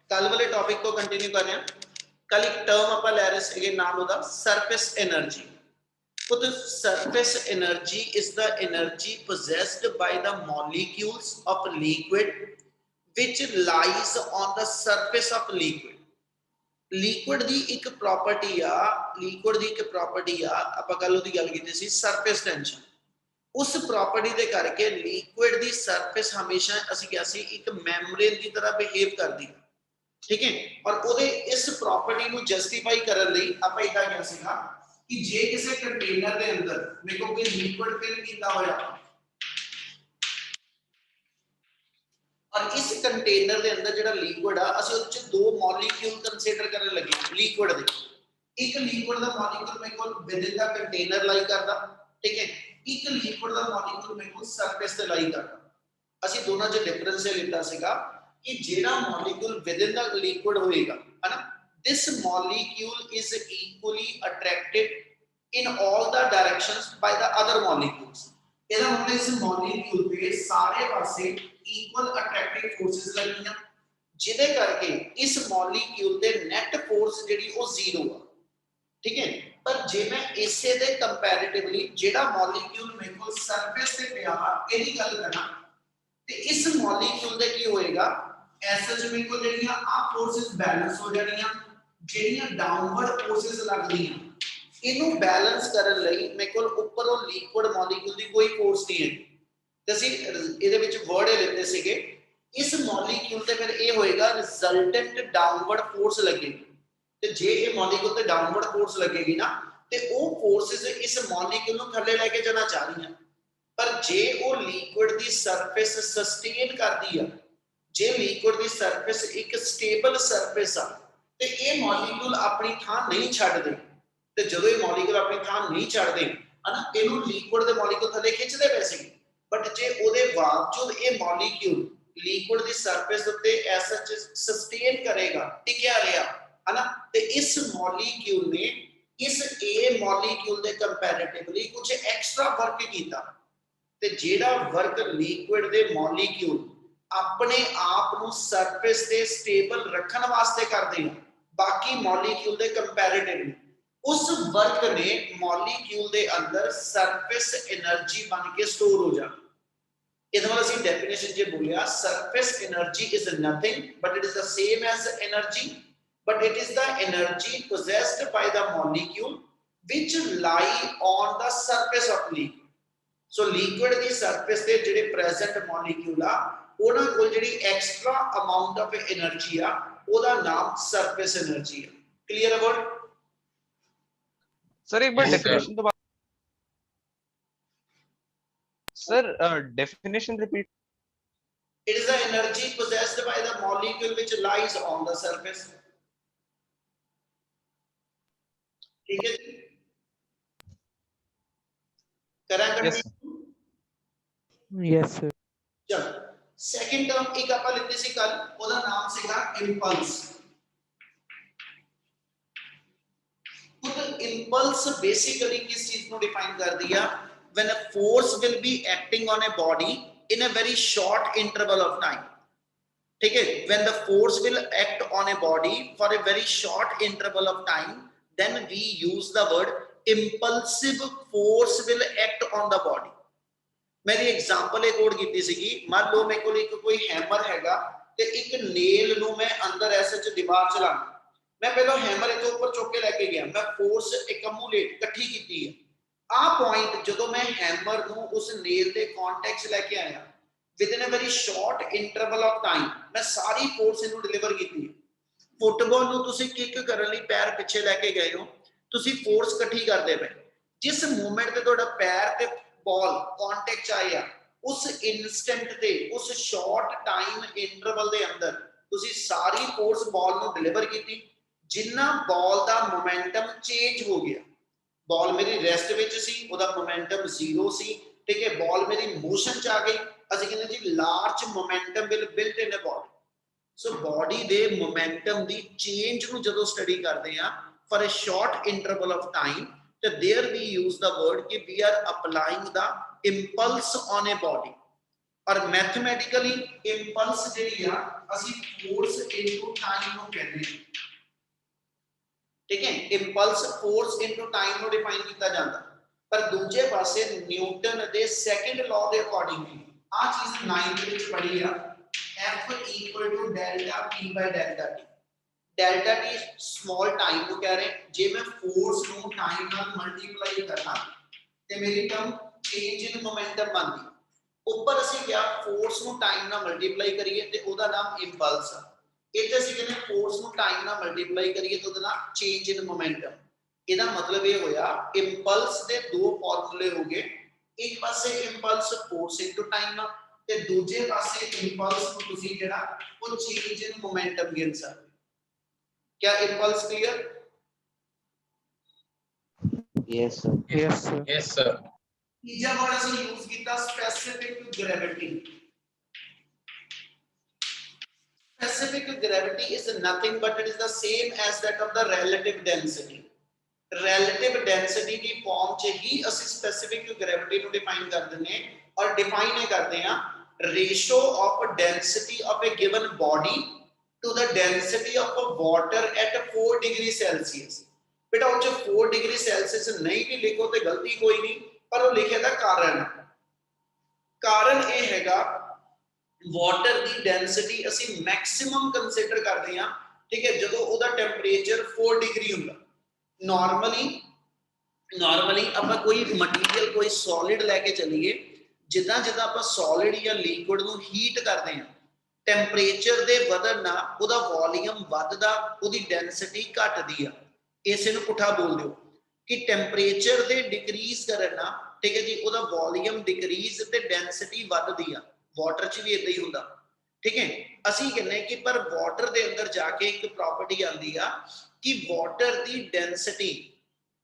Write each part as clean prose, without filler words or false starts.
कल वाले टॉपिक को कंटिन्यू कर रहे हैं। कल एक टर्म आप ले रहे थे, नाम होता surface energy. So the surface energy is the energy possessed by the molecules of liquid which lies on the surface of liquid. Liquid दी एक प्रॉपर्टी आ ਆਪਾਂ ਕੱਲ ਉਹਦੀ ਗੱਲ ਕੀਤੀ ਸੀ ਸਰਫੇਸ ਟੈਂਸ਼ਨ। उस प्रॉपर्टी दे करके लिक्विड दी सरफेस हमेशा ਅਸੀਂ ਕਿਹਾ ਸੀ ਇੱਕ ਮੈਮਬ੍ਰੇਨ ਦੀ ਤਰ੍ਹਾਂ ਬਿਹੇਵ ਕਰਦੀ ਹੈ, ठीक है। और ਉਹਦੇ ਇਸ प्रॉपर्टी ਨੂੰ ਜਸਟੀਫਾਈ ਕਰਨ ਲਈ ਆਪਾਂ ਇਦਾਂ ਕਿਹਾ ਸੀਗਾ कि जे किसी कंटेनर के अंदर मेरे को कोई लिक्विड फिल किया होया और इस कंटेनर के अंदर जो लिक्विड आ असि उस दो मॉलिक्यूल कंसीडर करने लगे लिक्विड दे। एक लिक्विड का मॉलिक्यूल मेरे को विद इन द कंटेनर लाई करदा, ठीक है। एक लिक्विड का मॉलिक्यूल मेरे को सरफेस ते लाई करदा। असि दोनों च डिफरेंस लिखा सीगा कि जेड़ा molecule with in the liquid होएगा है ना, this molecule is equally attracted in all the directions by the other molecules. ਇਹਦਾ ਮਤਲਬ ਇਸ ਮੋਲੀਕਿਊਲ ਤੇ ਸਾਰੇ ਪਾਸੇ ਇਕੁਅਲ ਅਟਰੈਕਟਿਵ ਫੋਰਸਸ ਲੱਗੀਆਂ, ਜਿਹਦੇ ਕਰਕੇ ਇਸ ਮੋਲੀਕਿਊਲ ਦੇ ਨੈਟ ਫੋਰਸ ਜਿਹੜੀ ਉਹ ਜ਼ੀਰੋ ਆ, ਠੀਕ ਹੈ। ਪਰ ਜੇ मैं ਇਸੇ ਦੇ ਕੰਪੈਰੀਟਿਵਲੀ ਜਿਹੜਾ ਮੋਲੀਕਿਊਲ ਮੇਰੇ ਕੋਲ ਸਰਫੇਸ ਤੇ ਪਿਆ ਇਹਦੀ ਗੱਲ ਕਰਾਂ ਤੇ ਇਸ ਮੋਲੀਕਿਊਲ ਦੇ ਕੀ ਹੋਏਗਾ, ਐਸਾ ਜਿਵੇਂ ਕੋਲ ਜਿਹੜੀਆਂ ਆ ਫੋਰਸਸ ਬੈਲੈਂਸ ਹੋ ਜਾਣੀਆਂ, ਜਿਹੜੀਆਂ ਡਾਊਨਵਰਡ ਫੋਰਸਸ ਲੱਗਦੀਆਂ ਇਹਨੂੰ ਬੈਲੈਂਸ ਕਰਨ ਲਈ ਮੇਰੇ ਕੋਲ ਉੱਪਰੋਂ ਲਿਕੁਇਡ ਮੋਲੀਕਿਊਲ ਦੀ ਕੋਈ ਫੋਰਸ ਨਹੀਂ ਹੈ। ਤੇ ਅਸੀਂ ਇਹਦੇ ਵਿੱਚ ਵਰਡ ਇਹ ਲੈਂਦੇ ਸੀਗੇ ਇਸ ਮੋਲੀਕਿਊਲ ਤੇ ਫਿਰ ਇਹ ਹੋਏਗਾ ਰਿਜ਼ਲਟੈਂਟ ਡਾਊਨਵਰਡ ਫੋਰਸ ਲੱਗੇਗੀ। ਤੇ ਜੇ ਇਹ ਮੋਲੀਕਿਊਲ ਤੇ ਡਾਊਨਵਰਡ ਫੋਰਸ ਲੱਗੇਗੀ ਨਾ ਤੇ ਉਹ ਫੋਰਸਸ ਇਸ ਮੋਲੀਕਿਊਲ ਨੂੰ ਥੱਲੇ ਲੈ ਕੇ ਜਾਣਾ ਚਾਹ ਰਹੀਆਂ। ਪਰ ਜੇ ਉਹ ਲਿਕੁਇਡ ਦੀ ਸਰਫੇਸ ਸਸਟੇਨ ਕਰਦੀ ਆ, ਜੇ ਲਿਕੁਇਡ ਦੀ ਸਰਫੇਸ ਇੱਕ ਸਟੇਬਲ ਸਰਫੇਸ ਆ ਤੇ ਇਹ ਮੋਲੀਕਿਊਲ ਆਪਣੀ ਥਾਂ ਨਹੀਂ ਛੱਡਦੇ। ਤੇ ਜਦੋਂ ਇਹ ਮੋਲੀਕਿਊਲ ਆਪਣੀ ਥਾਂ ਨਹੀਂ ਛੱਡਦੇ ਹਨਾ, ਇਹਨੂੰ ਲਿਕੁਇਡ ਦੇ ਮੋਲੀਕਿਊਲ ਥੱਲੇ ਖਿੱਚਦੇ ਪਏ ਸੀ। ਬਟ ਜੇ ਉਹਦੇ ਬਾਵਜੂਦ ਇਹ ਮੋਲੀਕਿਊਲ ਲਿਕੁਇਡ ਦੀ ਸਰਫੇਸ ਉੱਤੇ ਐਸਾ ਸਸਟੇਨ ਕਰੇਗਾ, ਟਿਕਿਆ ਰਿਹਾ ਹਨਾ, ਤੇ ਇਸ ਮੋਲੀਕਿਊਲ ਨੇ ਇਸ A ਮੋਲੀਕਿਊਲ ਦੇ ਕੰਪੈਰੀਟਿਵਲੀ ਕੁਝ ਐਕਸਟਰਾ ਵਰਕ ਕੀਤਾ। ਤੇ ਜਿਹੜਾ ਵਰਕ ਲਿਕੁਇਡ ਦੇ ਮੋਲੀਕਿਊਲ ਆਪਣੇ ਆਪ ਨੂੰ ਸਰਫੇਸ ਤੇ ਸਟੇਬਲ ਰੱਖਣ ਵਾਸਤੇ ਕਰਦੇ ਹਨ ਬਾਕੀ ਮੋਲੀਕਿਊਲ ਦੇ ਕੰਪੈਰੀਟਿਵਲੀ, उस वर्क ने मॉलिक्यूल दे अंदर सरफेस एनर्जी बन के स्टोर हो जाती। इधर वाला सी डेफिनेशन जे बोलिया surface energy is nothing but it is the same as energy, but it is the energy possessed by the molecule which lie on the surface of liquid. So liquid the surface ਤੇ ਜਿਹੜੇ present molecule ਆ ਉਹਨਾਂ ਕੋਲ ਜਿਹੜੀ extra amount of energy ਆ ਉਹਦਾ ਨਾਮ surface energy ਆ। ਕਲੀਅਰ ਅਬਾਊਟ सर एक बार डेफिनेशन तो sir definition repeat. It is the energy possessed by the molecule which lies on the surface. ठीक है, करा Yes. Yes sir. चल सेकंड टर्म एक ਆਪਾਂ ਲਿਖਦੇ ਸੀ ਕੱਲ, ਉਹਦਾ ਨਾਮ ਸੀਗਾ ਇੰਪਲਸ। impulse basically किस चीज को डिफाइन कर दिया, when a force will be acting on a body in a very short interval of time, ठीक है। when the force will act on a body for a very short interval of time, then we use the word impulsive force will act on the body। मेरी example एक और कीती सीगी, मान लो मेरे को एक कोई हैमर हैगा ते एक नेल नु मैं अंदर ऐसे च दीवार चला, मैं पहले हैमर इथे ऊपर चुक के लेके गया, मैं फोर्स एकमुलेट इकट्ठी कीती है। आ पॉइंट जदों मैं हैमर नु उस नेल दे कांटेक्ट च लेके आया with in a very short interval of time, मैं सारी फोर्स इनु डिलीवर कीती है। फुटबॉल नु तुसी किक करन लई पैर पिछे लेके गए हो, तुसी फोर्स इकट्ठी करदे पे, जिस मोमेंट ते तुहाडा पैर ते बॉल कांटेक्ट च आया उस इंस्टेंट ते उस शॉर्ट टाइम इंटरवल दे अंदर तुसी सारी फोर्स बॉल नु डिलीवर कीती, जिन्ना बॉल दा मोमेंटम चेंज हो गया। बॉल मेरी रेस्ट विच सी, ओदा मोमेंटम जीरो सी, ठीक है। बॉल मेरी मोशन च आ गई, ਅਸੀਂ ਕਹਿੰਦੇ ਜੀ large momentum will built in a body. So body ਦੇ ਮੋਮੈਂਟਮ ਦੀ ਚੇਂਜ ਨੂੰ ਜਦੋਂ ਸਟੱਡੀ ਕਰਦੇ ਆ for a short interval of time, ਤੇ there we use the word कि we are applying the impulse on a body. और mathematically impulse ਜਿਹੜੀ ਆ ਅਸੀਂ फोर्स इनटू टाइम ਨੂੰ ਕਹਿੰਦੇ ਹਾਂ ठीक है इंपल्स फोर्स इनटू टाइम ਨੂੰ डिफाइन ਕੀਤਾ ਜਾਂਦਾ पर दूजे पासे न्यूटन ਦੇ सेकंड लॉ ਦੇ अकॉर्डिंगली आ चीज 9th ਵਿੱਚ ਪੜ੍ਹੀ ਆ F = delta P by delta T delta T small time ਨੂੰ ਕਹਿ ਰਹੇ ਜੇ ਮੈਂ फोर्स ਨੂੰ टाइम ਨਾਲ ਮਲਟੀਪਲਾਈ ਕਰਨਾ ਤੇ ਮੇਰੀ ਟਰਮ चेंज इन मोमेंटम ਬਣਦੀ ऊपर ਅਸੀਂ ਕਿਹਾ फोर्स ਨੂੰ टाइम ਨਾਲ ਮਲਟੀਪਲਾਈ ਕਰੀਏ ਤੇ ਉਹਦਾ ਨਾਮ ਇੰਪਲਸ ਆ ਇੱਥੇ ਅਸੀਂ ਕਹਿੰਦੇ फोर्स ਨੂੰ टाइम ਨਾਲ ਮਲਟੀਪਲਾਈ ਕਰੀਏ ਤਾਂ ਉਹਦਾ ਨਾਮ चेंज इन मोमेंटम ਇਹਦਾ ਮਤਲਬ ਇਹ ਹੋਇਆ ਇੰਪਲਸ ਦੇ ਦੋ ਫਾਰਮੂਲੇ ਹੋ ਗਏ ਇੱਕ ਪਾਸੇ ਇੰਪਲਸ फोर्स * टाइम ਤੇ ਦੂਜੇ ਪਾਸੇ ਇੰਪਲਸ ਨੂੰ ਤੁਸੀਂ ਜਿਹੜਾ ਉਹ चेंज इन मोमेंटम ਗਿਣ ਸਕਦੇ क्या impulse clear Yes, sir. Yes, sir. Yes, sir. तीजा वर्ड ਅਸੀਂ यूज ਕੀਤਾ specific gravity specific gravity is nothing but it is the same as that of the relative density relative density the farm ਚ ਹੀ ਅਸੀਂ specific gravity ਨੂੰ define ਕਰ ਦਿੰਦੇ ਹਾਂ ਔਰ define ਇਹ ਕਰਦੇ ਹਾਂ ratio of density of a given body to the density of a water at 4 degree Celsius बेटा ਉਹ 4 degree Celsius नहीं भी लिखो तो गलती कोई नहीं पर वो लिखे ਦਾ ਕਾਰਨ ਇਹ ਹੈਗਾ ਵਾਟਰ ਦੀ ਡੈਂਸਿਟੀ ਅਸੀਂ ਮੈਕਸਿਮਮ ਕੰਸੀਡਰ ਕਰਦੇ ਹਾਂ ਠੀਕ ਹੈ ਜਦੋਂ ਉਹਦਾ ਟੈਂਪਰੇਚਰ 4 ਡਿਗਰੀ ਹੁੰਦਾ ਨਾਰਮਲੀ ਆਪਾਂ ਕੋਈ ਮਟੀਰੀਅਲ ਕੋਈ ਸੋਲਿਡ ਲੈ ਕੇ ਚੱਲੀਏ ਜਿੱਦਾਂ ਜਿੱਦਾਂ ਆਪਾਂ ਸੋਲਿਡ ਜਾਂ ਲਿਕੁਇਡ ਨੂੰ ਹੀਟ ਕਰਦੇ ਹਾਂ ਟੈਂਪਰੇਚਰ ਦੇ ਵਧਣ ਨਾਲ ਉਹਦਾ ਵੋਲੀਅਮ ਵੱਧਦਾ ਉਹਦੀ ਡੈਂਸਿਟੀ ਘਟਦੀ ਆ ਇਸੇ ਨੂੰ ਪੁੱਠਾ ਬੋਲ ਦਿਓ ਕਿ ਟੈਂਪਰੇਚਰ ਦੇ ਡਿਕਰੀਜ਼ ਕਰਨ ਨਾਲ ਠੀਕ ਹੈ ਜੀ ਉਹਦਾ ਵੋਲੀਅਮ ਡਿਕਰੀਜ਼ ਤੇ ਡੈਂਸਿਟੀ ਵੱਧਦੀ ਆ ਵਾਟਰ ਚ ਵੀ ਇਦਾਂ ਹੀ ਹੁੰਦਾ ਠੀਕ ਹੈ ਅਸੀਂ ਕਹਿੰਦੇ ਕਿ ਪਰ ਵਾਟਰ ਦੇ ਅੰਦਰ ਜਾ ਕੇ ਇੱਕ ਪ੍ਰੋਪਰਟੀ ਆਂਦੀ ਆ ਕਿ ਵਾਟਰ ਦੀ ਡੈਂਸਿਟੀ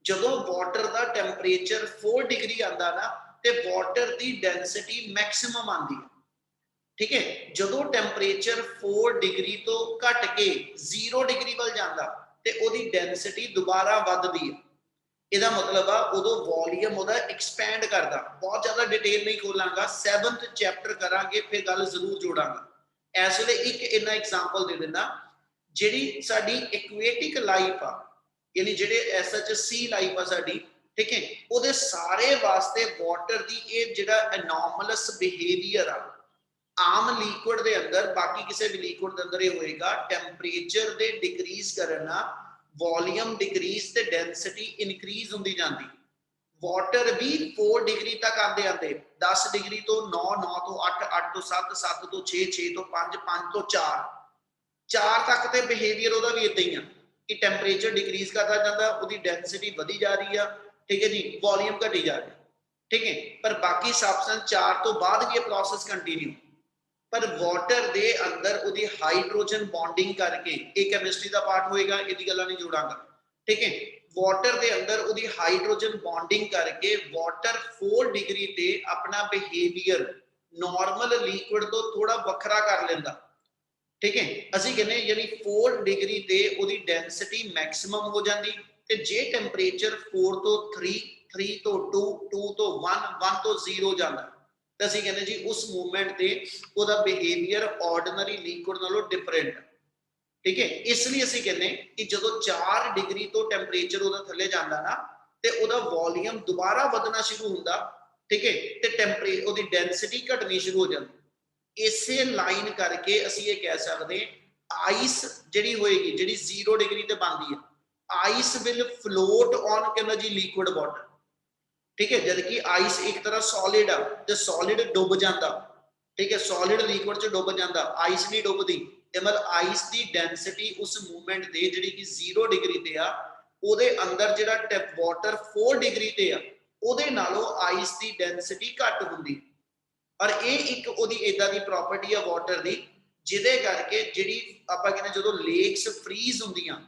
ਜਦੋਂ ਵਾਟਰ ਦਾ ਟੈਂਪਰੇਚਰ 4 ਡਿਗਰੀ ਆਂਦਾ ਨਾ ਤੇ ਵਾਟਰ ਦੀ ਡੈਂਸਿਟੀ ਮੈਕਸਿਮਮ ਆਂਦੀ ਹੈ ਠੀਕ ਹੈ ਜਦੋਂ ਟੈਂਪਰੇਚਰ 4 ਡਿਗਰੀ ਤੋਂ ਘਟ ਕੇ 0 ਡਿਗਰੀ ਵੱਲ ਜਾਂਦਾ ਤੇ ਉਹਦੀ ਡੈਂਸਿਟੀ ਦੁਬਾਰਾ ਵੱਧਦੀ ਹੈ ਇਹਦਾ ਮਤਲਬ ਆ ਉਦੋਂ ਵੋਲੀਅਮ ਉਹਦਾ ਐਕਸਪੈਂਡ ਕਰਦਾ ਬਹੁਤ ਜ਼ਿਆਦਾ ਡਿਟੇਲ ਨਹੀਂ ਖੋਲਾਂਗਾ 7th ਚੈਪਟਰ ਕਰਾਂਗੇ ਫਿਰ ਗੱਲ ਜ਼ਰੂਰ ਜੋੜਾਂਗਾ ਇਸ ਵੇਲੇ ਇੱਕ ਇੰਨਾ ਐਗਜ਼ਾਮਪਲ ਦੇ ਦਿੰਦਾ ਜਿਹੜੀ ਸਾਡੀ ਇਕੁਏਟਿਕ ਲਾਈਫ ਆ ਯਾਨੀ ਜਿਹੜੇ ਐਸਐਚਸੀ ਲਾਈਫ ਆ ਸਾਡੀ ਠੀਕ ਹੈ ਉਹਦੇ ਸਾਰੇ ਵਾਸਤੇ ਵਾਟਰ ਦੀ ਇਹ ਜਿਹੜਾ ਐਨੋਮਲਸ ਬਿਹੇਵੀਅਰ ਆ ਆਮ ਲਿਕੁਇਡ ਦੇ ਅੰਦਰ ਬਾਕੀ ਕਿਸੇ ਵੀ ਲਿਕੁਇਡ ਦੇ ਅੰਦਰ ਇਹ ਹੋਏਗਾ ਟੈਂਪਰੇਚਰ ਦੇ ਡਿਕਰੀਜ਼ ਕਰਨ ਨਾਲ वॉल्यूम डिक्रीज ते डेंसिटी इंक्रीज होती जाती वाटर भी 4 डिग्री तक आते आते 10 डिग्री तो 9 9 तो 8 8 तो 7 7 तो 6 6 तो 5 5 तो 4 तक ते बिहेवियर ਉਹਦਾ ਵੀ ਇਦਾਂ ਹੀ ਆ ਕਿ ਟੈਂਪਰੇਚਰ ਡਿਕਰੀਜ਼ ਕਰਦਾ ਜਾਂਦਾ ਉਹਦੀ ਡੈਂਸਿਟੀ ਵਧੀ ਜਾ ਰਹੀ ਆ ਠੀਕ ਹੈ ਜੀ ਵੋਲਿਊਮ ਘਟੀ ਜਾ ਰਿਹਾ ਠੀਕ ਹੈ ਪਰ ਬਾਕੀ ਸਬਸਟੈਂਸ 4 ਤੋਂ ਬਾਅਦ ਵੀ ਇਹ ਪ੍ਰੋਸੈਸ ਕੰਟੀਨਿਊ पर वाटर दे अंदर उदी हाइड्रोजन बॉन्डिंग करके एक केमिस्ट्री का पार्ट होएगा इदी गल्लां नहीं जोड़ांगा ठीक है वाटर दे अंदर उदी हाइड्रोजन बॉन्डिंग करके वाटर 4 डिग्री ते अपना बिहेवियर नॉर्मल लिक्विड तो थोड़ा वखरा कर लेंदा ठीक है ਅਸੀਂ ਕਹਿੰਦੇ ਯਾਨੀ 4 डिग्री ते उदी डेंसिटी मैक्सिमम हो जाती ते जे टेंपरेचर 4 तो 3 3 तो 2 2 तो 1 1 तो 0 ਜਾਂਦਾ ਤਾਂ ਅਸੀਂ ਕਹਿੰਦੇ ਜੀ ਉਸ ਮੂਵਮੈਂਟ ਤੇ ਉਹਦਾ ਬਿਹੇਵੀਅਰ ਆਰਡੀਨਰੀ ਲਿਕੁਇਡ ਨਾਲੋਂ ਡਿਫਰੈਂਟ ਠੀਕ ਹੈ ਇਸ ਲਈ ਅਸੀਂ ਕਹਿੰਦੇ ਕਿ ਜਦੋਂ 4 ਡਿਗਰੀ ਤੋਂ ਟੈਂਪਰੇਚਰ ਉਹਦਾ ਥੱਲੇ ਜਾਂਦਾ ਨਾ ਤੇ ਉਹਦਾ ਵੋਲੀਅਮ ਦੁਬਾਰਾ ਵਧਣਾ ਸ਼ੁਰੂ ਹੁੰਦਾ ਠੀਕ ਹੈ ਤੇ ਟੈਂਪਰੇਚਰ ਉਹਦੀ ਡੈਂਸਿਟੀ ਘਟਣੀ ਸ਼ੁਰੂ ਹੋ ਜਾਂਦੀ ਇਸੇ ਲਾਈਨ ਕਰਕੇ ਅਸੀਂ ਇਹ ਕਹਿ ਸਕਦੇ ਆਈਸ ਜਿਹੜੀ ਹੋਏਗੀ ਜਿਹੜੀ 0 ਡਿਗਰੀ ਤੇ ਬਣਦੀ ਹੈ ਆਈਸ ਵਿਲ ਫਲੋਟ ਔਨ ਕਹਿੰਦਾ ਜੀ ਲਿਕੁਇਡ ਵਾਟਰ ठीक है जद कि आइस एक तरह सॉलिड आ ते सॉलिड डुब जांदा ठीक है सॉलिड लिक्विड च डुब जांदा आइस नहीं डुबदी ते मतलब आइस दी डेंसिटी उस मूवमेंट ते जेडी कि 0 डिग्री ते आ ओदे अंदर जेड़ा वाटर 4 डिग्री ते आ ओदे नालों आइस दी डेंसिटी घट हुंदी और ये एक ओदी इदां दी प्रॉपर्टी है वाटर दी जिदे करके जेडी आपां कहने जदों लेक्स फ्रीज हुंदियां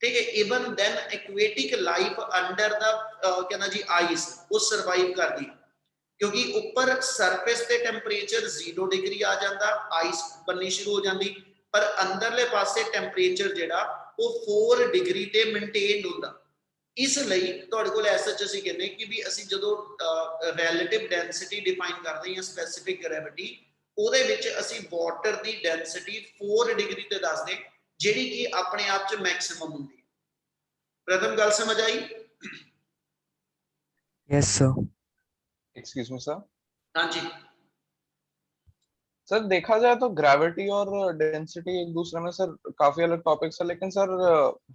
ठीक है even then aquatic life under the कहना जी आइस वो सर्वाइव करती क्योंकि ऊपर सरफेस ते टेंपरेचर 0 डिग्री आ जाता आइस बननी शुरू हो जाती पर अंदरले पासे टेंपरेचर जेड़ा वो 4 डिग्री ते मेनटेन्ड होंदा इसलिए तुहाडे कोल एसएच ਅਸੀਂ ਕਹਿੰਦੇ ਕਿ ਵੀ ਅਸੀਂ ਜਦੋਂ ਰਿਲੇਟਿਵ ਡੈਂਸਿਟੀ ਡਿਫਾਈਨ ਕਰਦੇ ਹਾਂ ਸਪੈਸਿਫਿਕ ਗ੍ਰੈਵਿਟੀ ਉਹਦੇ ਵਿੱਚ ਅਸੀਂ ਵਾਟਰ ਦੀ ਡੈਂਸਿਟੀ 4 ਡਿਗਰੀ ਤੇ ਦੱਸਦੇ ਜਿਹੜੀ ਕਿ ਆਪਣੇ ਆਪ ਚ ਮੈਕਸਿਮਮ ਹੁੰਦੀ ਹੈ। ਪ੍ਰਥਮ ਗੱਲ ਸਮਝ ਆਈ? Yes, sir. Excuse me, sir. ਹਾਂਜੀ सर देखा जाए तो ग्रेविटी और डेंसिटी एक दूसरे में सर काफी अलग टॉपिक्स है, लेकिन sir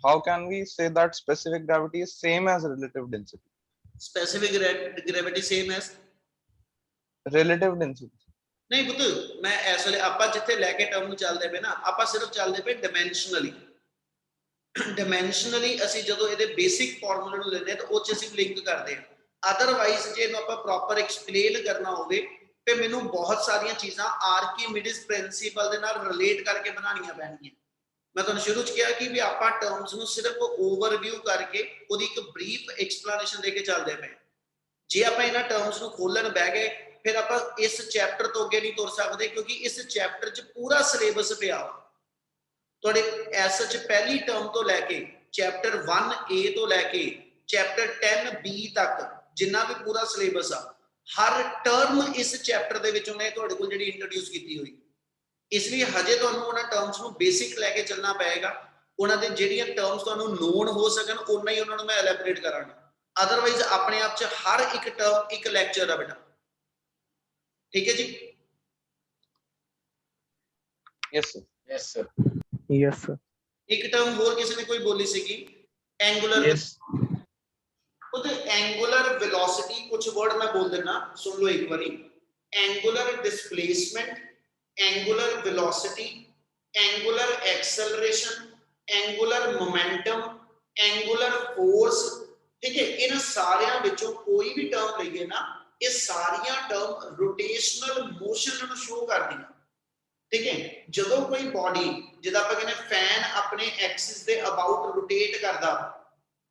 how can we say that specific gravity is same as relative density? Specific gravity same as relative density नहीं पुੱਤ मैं इस ਵੇਲੇ ਆਪਾਂ ਜਿੱਥੇ ਲੈ ਕੇ ਟਰਮ ਨੂੰ ਚੱਲਦੇ ਪਏ ਨਾ ਆਪਾਂ ਸਿਰਫ ਚੱਲਦੇ ਪਏ ਡਾਈਮੈਂਸ਼ਨਲੀ। ਡਾਈਮੈਂਸ਼ਨਲੀ ਅਸੀਂ ਜਦੋਂ ਇਹਦੇ ਬੇਸਿਕ ਫਾਰਮੂਲੇ ਨੂੰ ਲੈਂਦੇ ਤਾਂ ਉਹ ਚ ਅਸੀਂ ਲਿੰਕ ਕਰਦੇ ਹਾਂ। ਅਦਰਵਾਈਜ਼ ਜੇ ਇਹਨੂੰ ਆਪਾਂ ਪ੍ਰੋਪਰ ਐਕਸਪਲੇਨ ਕਰਨਾ ਹੋਵੇ ਤੇ ਮੈਨੂੰ ਬਹੁਤ ਸਾਰੀਆਂ ਚੀਜ਼ਾਂ ਆਰਕੀਮੀਡਿਸ ਪ੍ਰਿੰਸੀਪਲ ਦੇ ਨਾਲ ਰਿਲੇਟ ਕਰਕੇ ਬਣਾਉਣੀਆਂ ਪੈਣਗੀਆਂ। ਮੈਂ ਤੁਹਾਨੂੰ ਸ਼ੁਰੂ ਚ ਕਿਹਾ ਕਿ ਵੀ ਆਪਾਂ ਟਰਮਸ ਨੂੰ ਸਿਰਫ ਓਵਰਵਿਊ ਕਰਕੇ ਉਹਦੀ ਇੱਕ ਬਰੀਫ ਐਕਸਪਲੇਨੇਸ਼ਨ ਦੇ ਕੇ ਚੱਲਦੇ ਪਏ। ਜੇ ਆਪਾਂ ਇਹਨਾਂ ਟਰਮਸ ਨੂੰ ਖੋਲਣ ਬਹਿ ਗਏ ਫਿਰ ਆਪਾਂ ਇਸ ਚੈਪਟਰ ਤੋਂ ਅੱਗੇ ਨਹੀਂ ਤੁਰ ਸਕਦੇ ਕਿਉਂਕਿ ਇਸ ਚੈਪਟਰ ਚ ਪੂਰਾ ਸਿਲੇਬਸ ਪਿਆ ਵਾ ਤੁਹਾਡੇ ਐਸ ਚ ਪਹਿਲੀ ਟਰਮ ਤੋਂ ਲੈ ਕੇ ਚੈਪਟਰ 1A ਤੋਂ ਲੈ ਕੇ ਚੈਪਟਰ 10B ਤੱਕ ਜਿੰਨਾ ਵੀ ਪੂਰਾ ਸਿਲੇਬਸ ਆ ਹਰ ਟਰਮ ਇਸ ਚੈਪਟਰ ਦੇ ਵਿੱਚ ਉਹਨੇ ਤੁਹਾਡੇ ਕੋਲ ਜਿਹੜੀ ਇੰਟਰੋਡਿਊਸ ਕੀਤੀ ਹੋਈ। ਇਸ ਲਈ ਹਜੇ ਤੁਹਾਨੂੰ ਉਹਨਾਂ ਟਰਮਸ ਨੂੰ ਬੇਸਿਕ ਲੈ ਕੇ ਚੱਲਣਾ ਪਏਗਾ। ਉਹਨਾਂ ਦੇ ਜਿਹੜੀਆਂ ਟਰਮਸ ਤੁਹਾਨੂੰ ਨੋਨ ਹੋ ਸਕਣ ਉਨਾ ਹੀ ਉਹਨਾਂ ਨੂੰ ਮੈਂ ਐਲੈਬੋਰੇਟ ਕਰਾਂਗਾ। ਅਦਰਵਾਈਜ਼ ਆਪਣੇ ਆਪ ਚ ਹਰ ਇੱਕ ਟਰਮ ਇੱਕ ਲੈਕਚਰ ਆ ਬੇਟਾ। ਠੀਕ ਹੈ ਜੀ? Yes sir. Yes, sir. Yes, sir. ਇੱਕ ਟਰਮ ਹੋਰ ਕਿਸੇ ਨੇ ਕੋਈ ਬੋਲੀ ਸੀਗੀ ਐਂਗੂਲਰ। Yes. ਉਹਦੇ ਐਂਗੂਲਰ ਵੈਲੋਸਿਟੀ ਕੁਝ ਵਰਡ ਮੈਂ ਬੋਲ ਦੇਣਾ ਸੁਣ ਲਓ ਇੱਕ ਵਾਰੀ। Angular displacement, angular velocity, angular acceleration, angular momentum, angular force. ਠੀਕ ਹੈ ਇਹਨਾਂ ਸਾਰਿਆਂ ਵਿੱਚੋਂ ਕੋਈ ਵੀ ਟਰਮ ਲਈਏ ਨਾ ਇਹ ਸਾਰੀਆਂ ਟਰਮ ਰੋਟੇਸ਼ਨਲ ਮੋਸ਼ਨ ਨੂੰ ਸ਼ੋ ਕਰਦੀਆਂ। ਠੀਕ ਹੈ ਜਦੋਂ ਕੋਈ ਬਾਡੀ ਜਿਹਦਾ ਆਪਾਂ ਕਹਿੰਦੇ ਫੈਨ ਆਪਣੇ ਐਕਸਿਸ ਦੇ ਅਬਾਊਟ ਰੋਟੇਟ ਕਰਦਾ।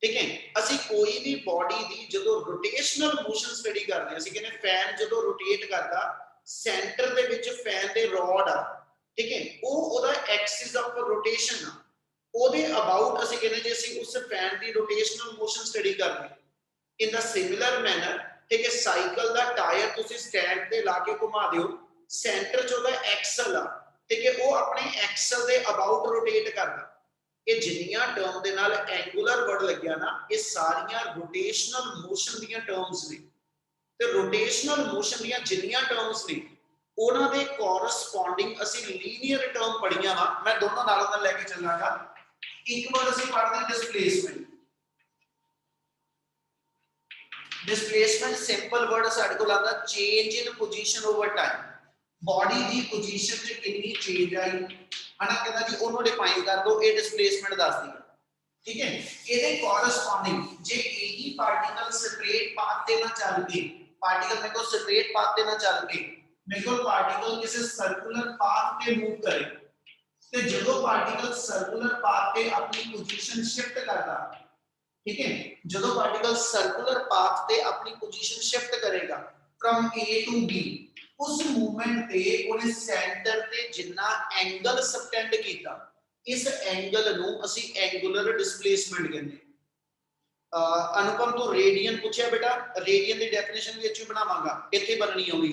ਠੀਕ ਹੈ ਅਸੀਂ ਕੋਈ ਵੀ ਬਾਡੀ ਦੀ ਜਦੋਂ ਰੋਟੇਸ਼ਨਲ ਮੋਸ਼ਨ ਸਟੱਡੀ ਕਰਦੇ ਹਾਂ ਅਸੀਂ ਕਹਿੰਦੇ ਫੈਨ ਜਦੋਂ ਰੋਟੇਟ ਕਰਦਾ ਸੈਂਟਰ ਦੇ ਵਿੱਚ ਫੈਨ ਦੇ ਰੋਡ ਆ। ਠੀਕ ਹੈ ਉਹ ਉਹਦਾ ਐਕਸਿਸ ਆਫ ਰੋਟੇਸ਼ਨ ਆ ਉਹਦੇ ਅਬਾਊਟ ਅਸੀਂ ਕਹਿੰਦੇ ਜੇ ਅਸੀਂ ਉਸ ਫੈਨ ਦੀ ਰੋਟੇਸ਼ਨਲ ਮੋਸ਼ਨ ਸਟੱਡੀ ਕਰਦੇ ਇਨ ਦਾ ਸਿਮਿਲਰ ਮੈਨਰ। ਠੀਕ ਹੈ ਸਾਈਕਲ ਦਾ ਟਾਇਰ ਤੁਸੀਂ ਸਟੈਂਡ ਤੇ ਲਾ ਕੇ ਘੁਮਾ ਦਿਓ ਸੈਂਟਰ ਚ ਉਹਦਾ ਐਕਸਲ ਆ। ਠੀਕ ਹੈ ਉਹ ਆਪਣੇ ਐਕਸਲ ਦੇ ਅਬਾਊਟ ਰੋਟੇਟ ਕਰਦਾ। ਇਹ ਜਿੰਨੀਆਂ ਟਰਮ ਦੇ ਨਾਲ ਐਂਗੂਲਰ ਵਰਡ ਲੱਗਿਆ ਨਾ ਇਹ ਸਾਰੀਆਂ ਰੋਟੇਸ਼ਨਲ ਮੋਸ਼ਨ ਦੀਆਂ ਟਰਮਸ ਨੇ ਤੇ ਰੋਟੇਸ਼ਨਲ ਮੋਸ਼ਨ ਦੀਆਂ ਜਿੰਨੀਆਂ ਟਰਮਸ ਨੇ ਉਹਨਾਂ ਦੇ ਕੋਰਸਪੋਂਡਿੰਗ ਅਸੀਂ ਲੀਨੀਅਰ ਟਰਮ ਪੜ੍ਹੀਆਂ ਵਾ। ਮੈਂ ਦੋਨੋਂ ਨਾਲ ਲੈ ਕੇ ਚੱਲਾਂਗਾ। ਇੱਕ ਵਾਰ ਅਸੀਂ ਪੜ੍ਹਦੇ ਹਾਂ ਡਿਸਪਲੇਸਮੈਂਟ। डिस्प्लेसमेंट सिंपल वर्ड ਸਾਡੇ ਕੋਲ ਆਉਂਦਾ ਚੇਂਜ ਇਨ ਪੋਜੀਸ਼ਨ ਓਵਰ ਟਾਈਮ। ਬਾਡੀ ਦੀ ਪੋਜੀਸ਼ਨ 'ਚ ਕਿੰਨੀ ਚੇਂਜ ਆਈ ਹਨਾ ਕਹਿੰਦਾ ਜੀ ਉਹਨੂੰ ਡਿਫਾਈਨ ਕਰ ਦੋ ਇਹ ਡਿਸਪਲੇਸਮੈਂਟ ਦੱਸਦੀ ਹੈ। ਠੀਕ ਹੈ ਇਹਦੇ ਕੋਰਸਪੋਂਡਿੰਗ ਜੇ ਇਹੀ ਪਾਰਟੀਕਲ ਸਟ੍ਰੇਟ ਪਾਥ ਤੇ ਨਾ ਚੱਲ ਕੇ ਪਾਰਟੀਕਲ ਮੇਰੇ ਕੋਲ ਸਟ੍ਰੇਟ ਪਾਥ ਤੇ ਨਾ ਚੱਲ ਕੇ ਮੇਰੇ ਕੋਲ ਪਾਰਟੀਕਲ ਕਿਸੇ ਸਰਕੂਲਰ ਪਾਥ ਤੇ ਮੂਵ ਕਰੇ ਤੇ ਜਦੋਂ ਪਾਰਟੀਕਲ ਸਰਕੂਲਰ ਪਾਥ ਤੇ ਆਪਣੀ ਪੋਜੀਸ਼ਨ ਸ਼ਿਫਟ ਕਰਦਾ। ठीक है जो पार्टिकल सर्कुलर पाथ पे अपनी पोजीशन शिफ्ट करेगा फ्रॉम ए टू बी उस मूवमेंट पे ਉਹਨੇ ਸੈਂਟਰ ਤੇ ਜਿੰਨਾ ਐਂਗਲ ਸਬਟੈਂਡ ਕੀਤਾ ਇਸ ਐਂਗਲ ਨੂੰ ਅਸੀਂ ਐਂਗੂਲਰ ਡਿਸਪਲੇਸਮੈਂਟ ਕਹਿੰਦੇ। ਅਨੁਪਮ ਤੋਂ ਰੇਡੀਅਨ ਪੁੱਛਿਆ ਬੇਟਾ ਰੇਡੀਅਨ ਦੀ ਡੈਫੀਨੇਸ਼ਨ ਵੀ ਇੱਥੇ ਬਣਾਵਾਂਗਾ ਇੱਥੇ ਬਣਨੀ ਆਉਣੀ।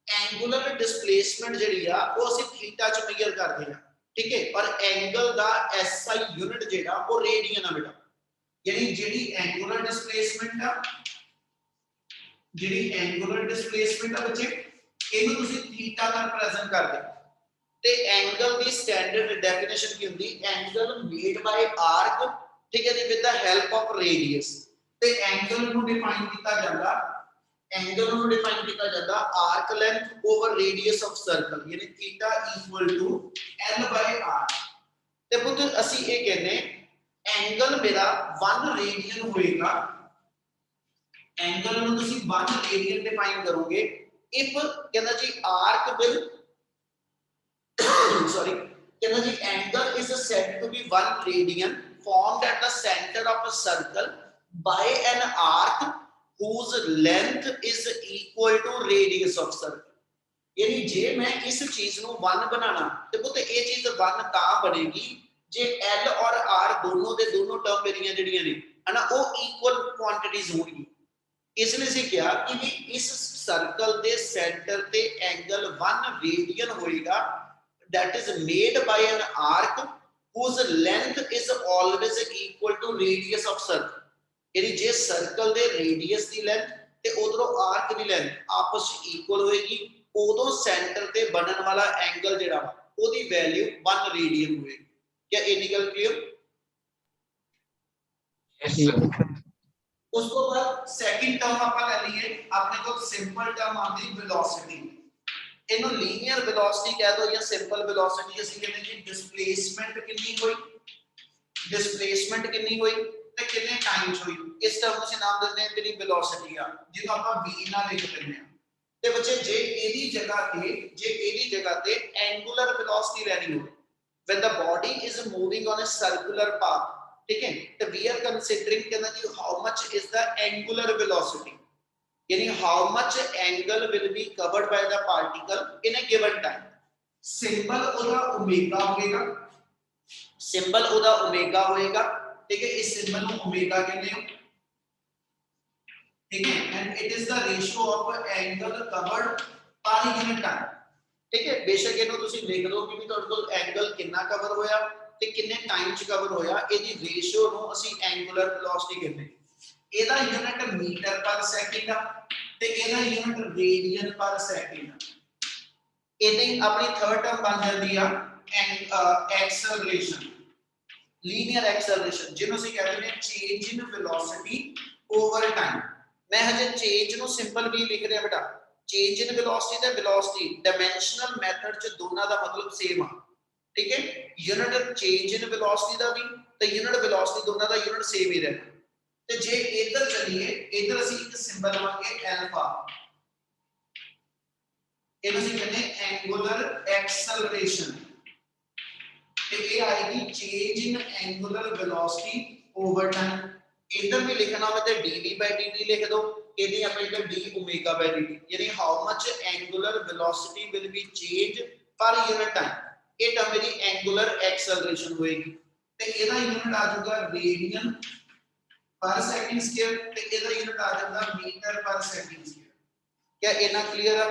ਐਂਗੂਲਰ ਡਿਸਪਲੇਸਮੈਂਟ ਜਿਹੜੀ ਆ ਉਹ ਅਸੀਂ ਥੀਟਾ ਚ ਮੇਜਰ ਕਰਦੇ ਆ। ਠੀਕ ਹੈ ਪਰ ਐਂਗਲ ਦਾ ਐਸਆਈ ਯੂਨਿਟ ਜਿਹੜਾ ਉਹ ਰੇਡੀਅਨ ਆ ਬੇਟਾ। ਜਿਹੜੀ ਐਂਗੂਲਰ ਡਿਸਪਲੇਸਮੈਂਟ ਆ ਬੱਚੇ ਇਹਨੂੰ ਤੁਸੀਂ ਥੀਟਾ ਨਾਲ ਪ੍ਰੈਜ਼ੈਂਟ ਕਰਦੇ ਤੇ ਐਂਗਲ ਦੀ ਸਟੈਂਡਰਡ ਡੈਫੀਨੇਸ਼ਨ ਕੀ ਹੁੰਦੀ ਐਂਗਲ ਮੇਡ ਬਾਈ ਆਰਕ। ਠੀਕ ਹੈ ਜੀ with the help of radius ਤੇ ਐਂਗਲ ਨੂੰ ਡਿਫਾਈਨ ਕੀਤਾ ਜਾਂਦਾ arc length over radius of circle ਯਾਨੀ theta equal to L by r। ਤੇ ਪੁੱਤ ਅਸੀਂ ਇਹ ਕਹਿੰਦੇ एंगल मेरा 1 रेडियन होएगा। एंगल ਨੂੰ ਤੁਸੀਂ 1 रेडियन डिफाइन करोगे if कहना जी arc will sorry कहना जी angle is said to be 1 radian formed at the center of a circle by an arc whose length is equal to radius of circle। यानी जे मैं इस चीज ਨੂੰ 1 बनाना ਤੇ ਪੁੱਤ ਇਹ ਚੀਜ਼ 1 ਤਾਂ ਬਣੇਗੀ ਜੇ L और R दोनों ਦੇ ਦੋਨੋਂ ਟਰਮ ਮੇਰੀਆਂ ਜਿਹੜੀਆਂ ਨੇ ਹਨਾ ਉਹ ਇਕੁਅਲ ਕੁਆਂਟੀਟੀਜ਼ ਹੋਣਗੀਆਂ। ਇਸ ਲਈ ਅਸੀਂ ਕਿਹਾ ਕਿ ਵੀ ਇਸ सर्कल दे सेंटर ते एंगल 1 रेडियन होएगा that is made by an arc whose length is always equal to radius of circle यानी जे सर्कल दे रेडियस दी लेंथ ते उधरों आर्क दी लेंथ आपस में इक्वल होएगी उदों सेंटर ते बनन वाला एंगल जेड़ा ओदी वैल्यू 1 रेडियन होएगी क्या इन्नी गल क्लियर यस सर उसको बाद सेकंड टर्म आपा ले लिए अपने को सिंपल टर्म आंदी वेलोसिटी इनो लीनियर वेलोसिटी कह दो या सिंपल वेलोसिटी ਅਸੀਂ ਕਹਿੰਦੇ ਜੀ डिस्प्लेसमेंट कितनी हुई डिस्प्लेसमेंट कितनी हुई ਤੇ ਕਿੰਨੇ ਟਾਈਮ ਚ ਹੋਈ ਇਸ ਟਰਮ ਨੂੰ ਅਸੀਂ ਨਾਮ ਦਿੰਦੇ ਹਾਂ ਤੇਰੀ ਵੈਲੋਸਿਟੀ ਆ ਜਿਹਨੂੰ ਆਪਾਂ v ਨਾਲ ਲਿਖ ਦਿੰਦੇ ਹਾਂ ਤੇ ਬੱਚੇ ਜੇ ਇਹਦੀ ਜਗ੍ਹਾ ਤੇ ਐਂਗੂਲਰ ਵੈਲੋਸਿਟੀ ਲੈਣੀ ਹੋਵੇ when the body is moving on a circular path ठीक है तो we are considering कहना जी how much is the angular velocity यानी how much angle will be covered by the particle in a given time symbol ओदा omega होएगा symbol ओदा omega होएगा ठीक है इस सिंबल को ओमेगा कहते हैं ठीक है and it is the ratio of angle covered per unit time ठीक है बेशक ਇਹਨੂੰ ਤੁਸੀਂ ਲਿਖ ਲਓ ਕਿ ਵੀ ਤੁਹਾਡੇ ਕੋਲ ਐਂਗਲ ਕਿੰਨਾ ਕਵਰ ਹੋਇਆ ਤੇ ਕਿੰਨੇ ਟਾਈਮ ਚ ਕਵਰ ਹੋਇਆ ਇਹਦੀ ਰੇਸ਼ੀਓ ਨੂੰ ਅਸੀਂ ਐਂਗੂਲਰ ਵੈਲੋਸਿਟੀ ਕਹਿੰਦੇ ਇਹਦਾ ਯੂਨਿਟ ਮੀਟਰ ਪਰ ਸੈਕਿੰਡ ਆ ਤੇ ਇਹਦਾ ਯੂਨਿਟ ਰੇਡੀਅਨ ਪਰ ਸੈਕਿੰਡ ਇਹਦੀ ਆਪਣੀ ਥਰਡ ਟਰਮ ਬਣ ਜਾਂਦੀ ਆ ਐਕਸਲਰੇਸ਼ਨ ਲੀਨੀਅਰ ਐਕਸਲਰੇਸ਼ਨ ਜਿਹਨੂੰ ਅਸੀਂ ਕਹਿੰਦੇ ਨੇ ਚੇਂਜ ਇਨ ਵੈਲੋਸਿਟੀ ਓਵਰ ਟਾਈਮ मैं हजे चेंज नु सिंपल भी लिख रहा बेटा चेंज इन वेलोसिटी ते वेलोसिटी डायमेंशनल मेथड च दोनों का मतलब सेम आ ठीक है यूनिट चेंज इन वेलोसिटी दा भी ते यूनिट वेलोसिटी दोनों का यूनिट सेम ही रहना ते जे इधर चलिए इधर ਅਸੀਂ ਇੱਕ ਸਿੰਬਲ ਲਵਾਂਗੇ ਅਲਫਾ ਇਹਨੂੰ ਅਸੀਂ ਕਹਿੰਦੇ ਐਂਗੂਲਰ ਐਕਸਲਰੇਸ਼ਨ ਤੇ ਇਹ ਆਏਗੀ change in angular velocity over time इधर भी लिखना हो तो dv by dt लिख दो इधर अपने इधर d omega by dt यानी how much angular velocity will be change per unit time ये टर्म मेरी angular acceleration होएगी ते ਇਹਦਾ यूनिट आ जाएगा रेडियन पर सेकंड स्क्वायर ते ਇਹਦਾ यूनिट आ जाएगा मीटर पर सेकंड स्क्वायर क्या इतना क्लियर है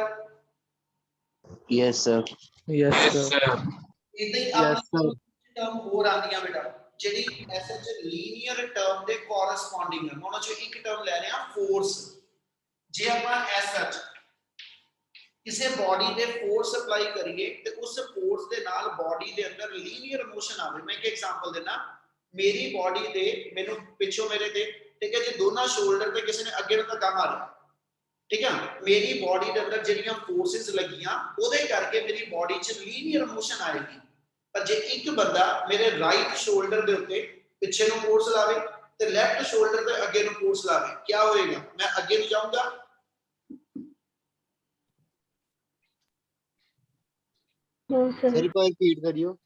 यस सर यस सर इधर ही अपनी टर्म और आंदियां बेटा ਜਿਹੜੀ ਐਸਐਚ ਲੀਨੀਅਰ ਟਰਮ ਦੇ ਕੋਰਸਪੋਂਡਿੰਗ ਹੈ ਉਹਨਾਂ ਚੋਂ ਇੱਕ ਟਰਮ ਲੈ ਰਹੇ ਆ ਫੋਰਸ ਜੇ ਆਪਾਂ ਐਸਐਚ ਕਿਸੇ ਬਾਡੀ ਤੇ ਫੋਰਸ ਅਪਲਾਈ ਕਰੀਏ ਤੇ ਉਸ ਫੋਰਸ ਦੇ ਨਾਲ ਬਾਡੀ ਦੇ ਅੰਦਰ ਲੀਨੀਅਰ ਮੋਸ਼ਨ ਆਵੇ ਮੈਂ ਇੱਕ ਐਗਜ਼ਾਮਪਲ ਦਿੰਦਾ ਮੇਰੀ ਬਾਡੀ ਦੇ ਮੈਨੂੰ ਪਿੱਛੋਂ ਮੇਰੇ ਤੇ ਠੀਕ ਹੈ ਜੇ ਦੋਨਾਂ ਸ਼ੋਲਡਰ ਤੇ ਕਿਸੇ ਨੇ ਅੱਗੇ ਨੂੰ ਧੱਕਾ ਮਾਰਿਆ ਠੀਕ ਹੈ ਮੇਰੀ ਬਾਡੀ ਦੇ ਅੰਦਰ ਜਿਹੜੀਆਂ ਫੋਰਸਸ ਲੱਗੀਆਂ ਉਹਦੇ ਕਰਕੇ ਮੇਰੀ ਬਾਡੀ 'ਚ ਲੀਨੀਅਰ ਮੋਸ਼ਨ ਆਏਗੀ पर जे एक बंदा मेरे राइट शोल्डर दे उत्ते पीछे नु फोर्स लावे ते लेफ्ट शोल्डर पे अगे नु फोर्स लावे क्या होएगा मैं अगे नु जाऊंगा सर को रिपीट करियो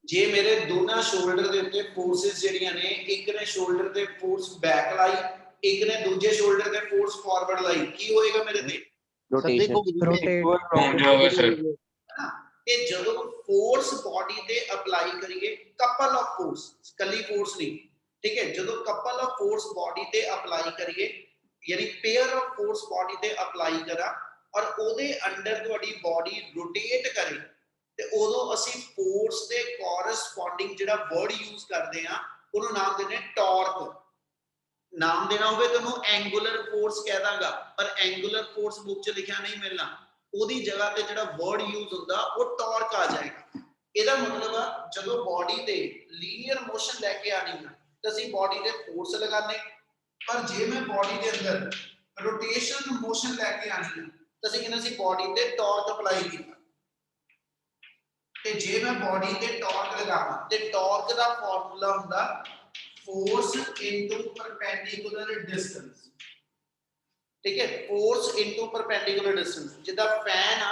जे मेरे दोनों शोल्डर दे उत्ते फोर्सेस जेड़ियां ने एक ने शोल्डर ते फोर्स बैक लाई एक ने दूसरे शोल्डर ते फोर्स फॉरवर्ड लाई की होएगा मेरे ते रोटेशन कि जब फोर्स बॉडी ते अप्लाई करिए कपल ऑफ फोर्स कली फोर्स नहीं ठीक है जब कपल ऑफ फोर्स बॉडी ते अप्लाई करिए यानी पेयर ऑफ फोर्स बॉडी ते अप्लाई करा और ओदे अंडर ਤੁਹਾਡੀ बॉडी रोटेट करे ਤੇ ਉਦੋਂ ਅਸੀਂ फोर्स ਦੇ ਕੋਰਸਪੋਂਡਿੰਗ ਜਿਹੜਾ ਵਰਡ ਯੂਜ਼ ਕਰਦੇ ਆ ਉਹਨੂੰ ਨਾਮ ਦਿੰਦੇ ਟਾਰਕ ਨਾਮ ਦੇਣਾ ਹੋਵੇ ਤਾਂ ਉਹਨੂੰ ਐਂਗੂਲਰ ਫੋਰਸ ਕਹਿ ਦਾਂਗਾ ਪਰ ਐਂਗੂਲਰ ਫੋਰਸ ਬੁੱਕ 'ਚ ਲਿਖਿਆ ਨਹੀਂ ਮਿਲਣਾ ਉਹਦੀ ਜਗ੍ਹਾ ਤੇ ਜਿਹੜਾ ਵਰਡ ਯੂਜ਼ ਹੁੰਦਾ ਉਹ ਟਾਰਕ ਆ ਜਾਏਗਾ ਇਹਦਾ ਮਤਲਬ ਆ ਜਦੋਂ ਬਾਡੀ ਤੇ ਲੀਨੀਅਰ ਮੋਸ਼ਨ ਲੈ ਕੇ ਆਣੀ ਹੈ ਤਾਂ ਅਸੀਂ ਬਾਡੀ ਤੇ ਫੋਰਸ ਲਗਾਉਂਦੇ ਪਰ ਜੇ ਮੈਂ ਬਾਡੀ ਦੇ ਅੰਦਰ ਰੋਟੇਸ਼ਨ ਮੋਸ਼ਨ ਲੈ ਕੇ ਆਣੀ ਹੈ ਤਾਂ ਅਸੀਂ ਕਹਿੰਦੇ ਸੀ ਬਾਡੀ ਤੇ ਟਾਰਕ ਅਪਲਾਈ ਕੀਤਾ ਤੇ ਜੇ ਮੈਂ ਬਾਡੀ ਤੇ ਟਾਰਕ ਲਗਾਵਾਂ ਤੇ ਟਾਰਕ ਦਾ ਫਾਰਮੂਲਾ ਹੁੰਦਾ ਫੋਰਸ ਇਨਟੂ ਪਰਪੈਂਡੀਕੂਲਰ ਡਿਸਟੈਂਸ ठीक है फोर्स इनटू परपेंडिकुलर डिस्टेंस जिदा फैन आ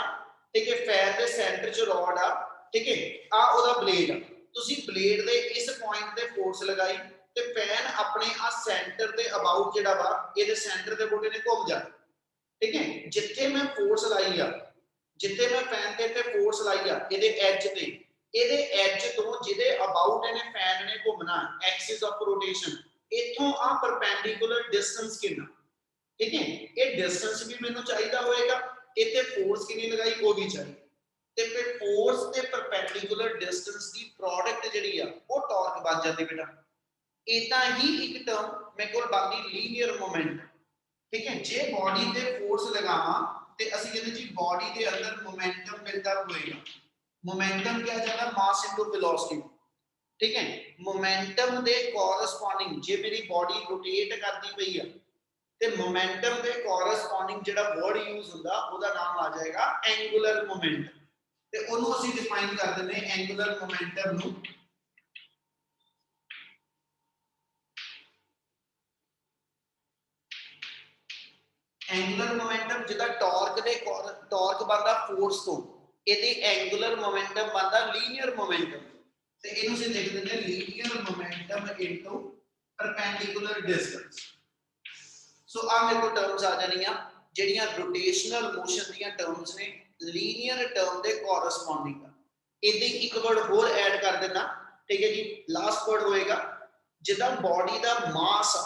ठीक है फैन दे सेंटर च रॉड आ ठीक है आ ओदा ब्लेड आ तुसी ब्लेड दे इस पॉइंट ते फोर्स लगाई ते फैन अपने आ सेंटर दे अबाउट जेड़ा वा ਇਹਦੇ सेंटर दे कोने ने घूम जाए ठीक है जिथे मैं फोर्स लाई आ जिथे मैं फैन ते फोर्स लाई आ ਇਹਦੇ एज ਤੇ ਇਹਦੇ एज ਤੋਂ ਜਿਹਦੇ अबाउट ਇਹਨੇ फैन ने घूमना एक्सिस ऑफ रोटेशन इथों आ परपेंडिकुलर डिस्टेंस कितना ठीक है ये डिस्टेंस भी मैंने चाहिए होएगा इथे फोर्स कितनी लगाई वो भी चाहिए ਤੇ ਫਿਰ ਫੋਰਸ ਤੇ ਪਰਪੈਂਡੀਕੂਲਰ ਡਿਸਟੈਂਸ ਦੀ ਪ੍ਰੋਡਕਟ ਜਿਹੜੀ ਆ ਉਹ ਟਾਰਕ ਬਣ ਜਾਂਦੀ ਬੇਟਾ ਇਦਾਂ ਹੀ ਇੱਕ ਟਰਮ ਮੇਰੇ ਕੋਲ ਬਣਦੀ ਲੀਨੀਅਰ ਮੋਮੈਂਟ ਠੀਕ ਹੈ ਜੇ ਬਾਡੀ ਤੇ ਫੋਰਸ ਲਗਾਵਾਂ ਤੇ ਅਸੀਂ ਕਹਿੰਦੇ ਜੀ ਬਾਡੀ ਦੇ ਅੰਦਰ ਮੋਮੈਂਟਮ ਮਿਲਦਾ ਹੋਏਗਾ ਮੋਮੈਂਟਮ ਕਿਹਾ ਜਾਂਦਾ ਮਾਸ ਇਨਟੂ ਵੈਲੋਸਿਟੀ ਠੀਕ ਹੈ ਮੋਮੈਂਟਮ ਦੇ ਕੋਰਸਪੋਂਡਿੰਗ ਜੇ ਮੇਰੀ ਬਾਡੀ ਰੋਟੇਟ ਕਰਦੀ ਪਈ ਆ ਤੇ ਮੋਮੈਂਟਮ ਦੇ ਕੋਰਸਪੋਂਡਿੰਗ ਜਿਹੜਾ ਵਰਡ ਯੂਜ਼ ਹੁੰਦਾ ਉਹਦਾ ਨਾਮ ਆ ਜਾਏਗਾ ਐਂਗੂਲਰ ਮੋਮੈਂਟਮ ਤੇ ਉਹਨੂੰ ਅਸੀਂ ਡਿਫਾਈਨ ਕਰ ਦਿੰਦੇ ਹਾਂ ਐਂਗੂਲਰ ਮੋਮੈਂਟਮ ਨੂੰ ਐਂਗੂਲਰ ਮੋਮੈਂਟਮ ਜਿਹਦਾ ਟਾਰਕ ਬਣਦਾ ਫੋਰਸ ਤੋਂ ਇਹਦੀ ਐਂਗੂਲਰ ਮੋਮੈਂਟਮ ਬਣਦਾ ਲੀਨੀਅਰ ਮੋਮੈਂਟਮ ਤੇ ਇਹਨੂੰ ਅਸੀਂ ਲਿਖ ਦਿੰਦੇ ਹਾਂ linear momentum into perpendicular distance so ਆ ਮੇਰੇ ਕੋਲ ਟਰਮਸ ਆ ਜਾਣੀਆਂ ਜਿਹੜੀਆਂ ਰੋਟੇਸ਼ਨਲ ਮੋਸ਼ਨ ਦੀਆਂ ਟਰਮਸ ਨੇ ਲੀਨੀਅਰ ਟਰਮ ਦੇ ਕੋਰਸਪੋਂਡਿੰਗ ਆ ਇਹਦੇ ਇੱਕ ਵਰਡ ਹੋਰ ਐਡ ਕਰ ਦੇਣਾ ਠੀਕ ਹੈ ਜੀ ਲਾਸਟ ਵਰਡ ਹੋਏਗਾ ਜਿੱਦਾਂ ਬਾਡੀ ਦਾ ਮਾਸ ਆ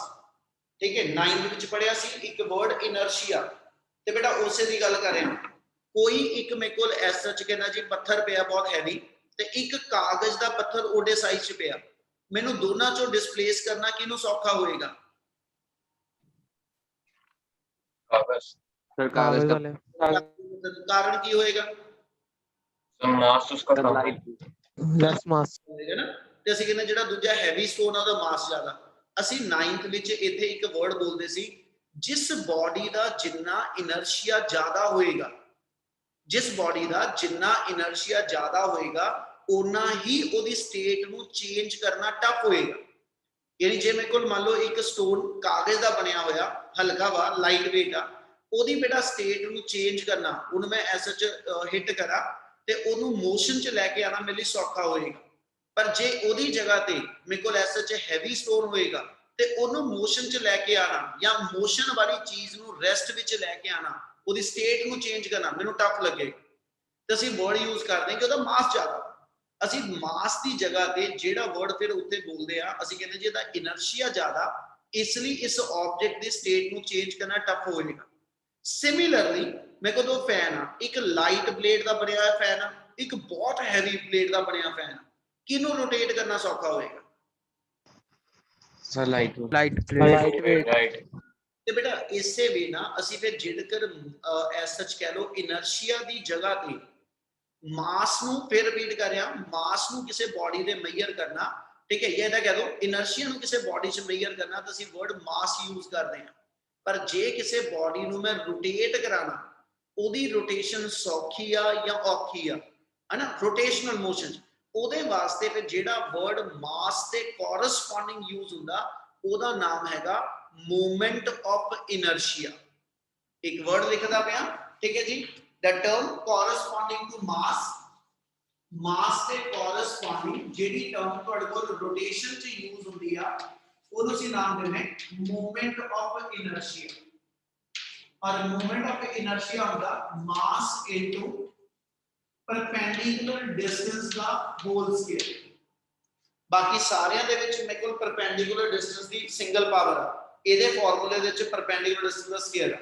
ਠੀਕ ਹੈ 9th ਵਿੱਚ ਪੜਿਆ ਸੀ ਇੱਕ ਵਰਡ ਇਨਰਸ਼ੀਆ ਤੇ ਬੇਟਾ ਉਸੇ ਦੀ ਗੱਲ ਕਰ ਰਿਹਾ ਕੋਈ ਇੱਕ ਮੇਰੇ ਕੋਲ ਐਸ ਸੱਚ ਕਹਿੰਦਾ ਜੀ ਪੱਥਰ ਪਿਆ ਬਹੁਤ ਹੈਵੀ ਤੇ ਇੱਕ ਕਾਗਜ਼ ਦਾ ਪੱਥਰ ਓਡੇ ਸਾਈਜ਼ 'ਚ ਪਿਆ ਮੈਨੂੰ ਦੋਨਾਂ ਚੋਂ ਡਿਸਪਲੇਸ ਕਰਨਾ ਕਿਹਨੂੰ ਸੌਖਾ ਹੋਏਗਾ कागज सर कागज का वाले कारण की होएगा तो मास उसका कम है लेस मास ਹੋਏਗਾ ਨਾ ਤੇ ਅਸੀਂ ਕਹਿੰਦੇ ਜਿਹੜਾ ਦੂਜਾ ਹੈਵੀ ਸਟੋਨ ਆ ਉਹਦਾ ਮਾਸ ਜ਼ਿਆਦਾ ਅਸੀਂ 9th ਵਿੱਚ ਇੱਥੇ ਇੱਕ ਵਰਡ ਬੋਲਦੇ ਸੀ ਜਿਸ ਬਾਡੀ ਦਾ ਜਿੰਨਾ ਇਨਰਸ਼ੀਆ ਜ਼ਿਆਦਾ ਹੋਏਗਾ ਜਿਸ ਬਾਡੀ ਦਾ ਜਿੰਨਾ ਇਨਰਸ਼ੀਆ ਜ਼ਿਆਦਾ ਹੋਏਗਾ ਉਨਾ ਹੀ ਉਹਦੀ ਸਟੇਟ ਨੂੰ ਚੇਂਜ ਕਰਨਾ ਟਫ ਹੋਏਗਾ ਯਾਨੀ ਜੇ ਮੇਰੇ ਕੋਲ ਮੰਨ ਲਓ ਇੱਕ ਸਟੋਨ ਕਾਗਜ਼ ਦਾ ਬਣਿਆ ਹੋਇਆ ਹਲਕਾ ਵਾ ਲਾਈਟ weight ਆ ਉਹਦੀ ਬੇਟਾ ਸਟੇਟ ਨੂੰ ਚੇਂਜ ਕਰਨਾ ਉਹਨੂੰ ਮੈਂ ਐਸ ਚ ਹਿੱਟ ਕਰਾਂ ਤੇ ਉਹਨੂੰ ਮੋਸ਼ਨ ਚ ਲੈ ਕੇ ਆਣਾ ਮੇਰੇ ਲਈ ਸੌਖਾ ਹੋਏਗਾ ਪਰ ਜੇ ਉਹਦੀ ਜਗ੍ਹਾ ਤੇ ਮੇਰੇ ਕੋਲ ਐਸ ਚ ਹੈਵੀ ਸਟੋਨ ਹੋਏਗਾ ਤੇ ਉਹਨੂੰ ਮੋਸ਼ਨ ਚ ਲੈ ਕੇ ਆਣਾ ਜਾਂ ਮੋਸ਼ਨ ਵਾਲੀ ਚੀਜ਼ ਨੂੰ ਰੈਸਟ ਵਿੱਚ ਲੈ ਕੇ ਆਣਾ ਉਹਦੀ ਸਟੇਟ ਨੂੰ ਚੇਂਜ ਕਰਨਾ ਮੈਨੂੰ ਟਫ ਲੱਗੇਗਾ ਤੇ ਅਸੀਂ ਵਰਡ ਯੂਜ਼ ਕਰਦੇ ਹਾਂ ਕਿ ਉਹਦਾ ਮਾਸ ਜ਼ਿਆਦਾ ਅਸੀਂ ਮਾਸ ਦੀ ਜਗ੍ਹਾ ਤੇ ਜਿਹੜਾ ਵਰਡ ਫਿਰ ਉੱਤੇ ਬੋਲਦੇ ਆ ਅਸੀਂ ਕਹਿੰਦੇ ਜੀ ਇਹਦਾ ਇਨਰਸ਼ੀਆ ਜ਼ਿਆਦਾ ਇਸ ਲਈ ਇਸ ਆਬਜੈਕਟ ਦੀ ਸਟੇਟ ਨੂੰ ਚੇਂਜ ਕਰਨਾ ਟਫ ਹੋਏਗਾ ਸਿਮਿਲਰਲੀ ਮੇਰੇ ਕੋਲ ਦੋ ਫੈਨ ਆ ਇੱਕ ਲਾਈਟ ਬਲੇਡ ਦਾ ਬਣਿਆ ਹੋਇਆ ਫੈਨ ਆ ਇੱਕ ਬਹੁਤ ਹੈਵੀ ਬਲੇਡ ਦਾ ਬਣਿਆ ਫੈਨ ਆ ਕਿਹਨੂੰ ਰੋਟੇਟ ਕਰਨਾ ਸੌਖਾ ਹੋਏਗਾ सर लाइट लाइट राइट ਤੇ ਬੇਟਾ ਇਸੇ ਵੇ ਨਾ ਅਸੀਂ ਫਿਰ ਜੇਕਰ ਐਸ ਸੱਚ ਕਹਿ ਲਓ ਇਨਰਸ਼ੀਆ ਦੀ ਜਗ੍ਹਾ ਤੇ ਮਾਸ ਨੂੰ ਫਿਰ ਰਿਪੀਟ ਕਰ ਰਿਹਾ ਮਾਸ ਨੂੰ ਕਿਸੇ ਬਾਡੀ ਦੇ ਮੇਜਰ ਕਰਨਾ ਠੀਕ ਹੈ ਇਹਦਾ ਕਹਿ ਦੋ ਇਨਰਸ਼ੀਆ ਨੂੰ ਕਿਸੇ ਬਾਡੀ 'ਚ ਮੇਜਰ ਕਰਨਾ ਤਾਂ ਅਸੀਂ ਵਰਡ ਮਾਸ ਯੂਜ਼ ਕਰਦੇ ਹਾਂ ਪਰ ਜੇ ਕਿਸੇ ਬਾਡੀ ਨੂੰ ਮੈਂ ਰੋਟੇਟ ਕਰਾਣਾ ਉਹਦੀ ਰੋਟੇਸ਼ਨ ਸੌਖੀ ਆ ਜਾਂ ਔਖੀ ਆ ਹਨਾ ਰੋਟੇਸ਼ਨਲ ਮੋਸ਼ਨ ਉਹਦੇ ਵਾਸਤੇ ਫਿਰ ਜਿਹੜਾ ਵਰਡ ਮਾਸ ਤੇ ਕੋਰਸਪੋਂਡਿੰਗ ਯੂਜ਼ ਹੁੰਦਾ ਉਹਦਾ ਨਾਮ ਹੈਗਾ ਮੂਵਮੈਂਟ ਆਫ ਇਨਰਸ਼ੀਆ ਇੱਕ ਵਰਡ ਲਿਖਦਾ ਪਿਆ ਠੀਕ ਹੈ ਜੀ the term corresponding to mass ਤੇ corresponding ਜਿਹੜੀ term ਤੁਹਾਡੇ ਕੋਲ rotation ਚ use ਹੁੰਦੀ ਆ ਉਹਨੂੰ ਅਸੀਂ ਨਾਮ ਦਿੰਦੇ moment of inertia ਔਰ moment of inertia ਹੁੰਦਾ mass into perpendicular distance ਦਾ whole square ਬਾਕੀ ਸਾਰਿਆਂ ਦੇ ਵਿੱਚ ਮੇਰੇ ਕੋਲ perpendicular distance ਦੀ ਸਿੰਗਲ ਪਾਵਰ ਆ ਇਹਦੇ ਫਾਰਮੂਲੇ ਦੇ ਵਿੱਚ perpendicular distance ਦਾ ਸਕੁਅਰ ਆ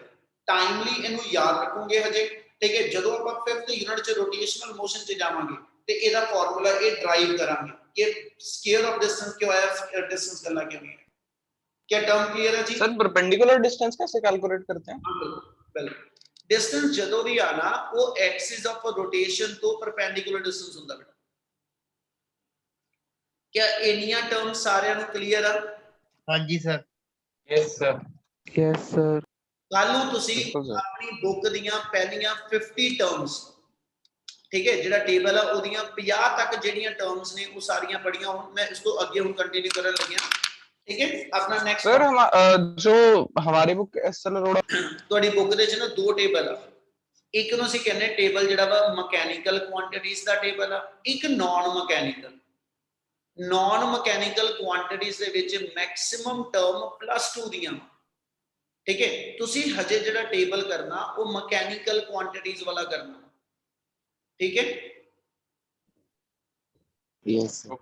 ਟਾਈਮਲੀ ਇਹਨੂੰ ਯਾਦ ਰੱਖੋਗੇ ਹਜੇ ਠੀਕ ਹੈ ਜਦੋਂ ਆਪਾਂ 5th ਯੂਨਿਟ ਚ ਰੋਟੇਸ਼ਨਲ ਮੋਸ਼ਨ ਚ ਜਾਵਾਂਗੇ ਤੇ ਇਹਦਾ ਫਾਰਮੂਲਾ ਇਹ ਡਰਾਈਵ ਕਰਾਂਗੇ ਕਿ ਸਕੁਅਰ ਆਫ ਡਿਸਟੈਂਸ ਕਿਉਂ ਆਇਆ डिस्टेंस करना क्यों है क्या टर्म क्लियर है जी सर परपेंडिकुलर डिस्टेंस कैसे कैलकुलेट करते हैं बिल्कुल डिस्टेंस ਜਦੋਂ ਵੀ ਆਣਾ ਉਹ ਐਕਸਿਸ ਆਫ ਰੋਟੇਸ਼ਨ ਤੋਂ ਪਰਪੈਂਡੀਕੂਲਰ ਡਿਸਟੈਂਸ ਹੁੰਦਾ ਬੇਟਾ क्या ਇੰਨੀਆਂ ਟਰਮ ਸਾਰਿਆਂ ਨੂੰ ਕਲੀਅਰ ਆ ਹਾਂਜੀ sir yes sir yes sir ਕੱਲ ਨੂੰ ਤੁਸੀਂ बिल्कुल सर। ਆਪਣੀ ਬੁੱਕ ਦੀਆਂ ਪਹਿਲੀਆਂ 50 ਟਰਮਸ ਠੀਕ ਹੈ ਜਿਹੜਾ ਟੇਬਲ ਆ ਉਹਦੀਆਂ 50 ਤੱਕ ਜਿਹੜੀਆਂ ਟਰਮਸ ਨੇ ਉਹ ਸਾਰੀਆਂ ਪੜੀਆਂ ਹੁਣ ਮੈਂ ਇਸ ਤੋਂ ਅੱਗੇ ਹੁਣ ਕੰਟੀਨਿਊ ਕਰਨ ਲੱਗਿਆ ਠੀਕ ਹੈ ਆਪਣਾ ਨੈਕਸਟ सर हम जो हमारी बुक एसएल अरोड़ा ਤੁਹਾਡੀ ਬੁੱਕ ਦੇ ਵਿੱਚ ਨਾ ਦੋ ਟੇਬਲ ਆ ਇੱਕ ਨੂੰ ਅਸੀਂ ਕਹਿੰਦੇ ਟੇਬਲ ਜਿਹੜਾ ਵਾ ਮਕੈਨੀਕਲ ਕੁਆਂਟੀਟੀਜ਼ ਦਾ ਟੇਬਲ ਆ ਇੱਕ ਨਾਨ ਮਕੈਨੀਕਲ ਕੁਆਂਟੀਟੀਜ਼ ਦੇ ਵਿੱਚ ਮੈਕਸਿਮਮ ਟਰਮ +2 ਦੀਆਂ ਠੀਕ ਹੈ ਤੁਸੀਂ ਹਜੇ ਜਿਹੜਾ ਟੇਬਲ ਕਰਨਾ ਉਹ ਮਕੈਨੀਕਲ ਕੁਆਂਟੀਟੀਜ਼ ਵਾਲਾ ਕਰਨਾ ਠੀਕ ਹੈ yes sir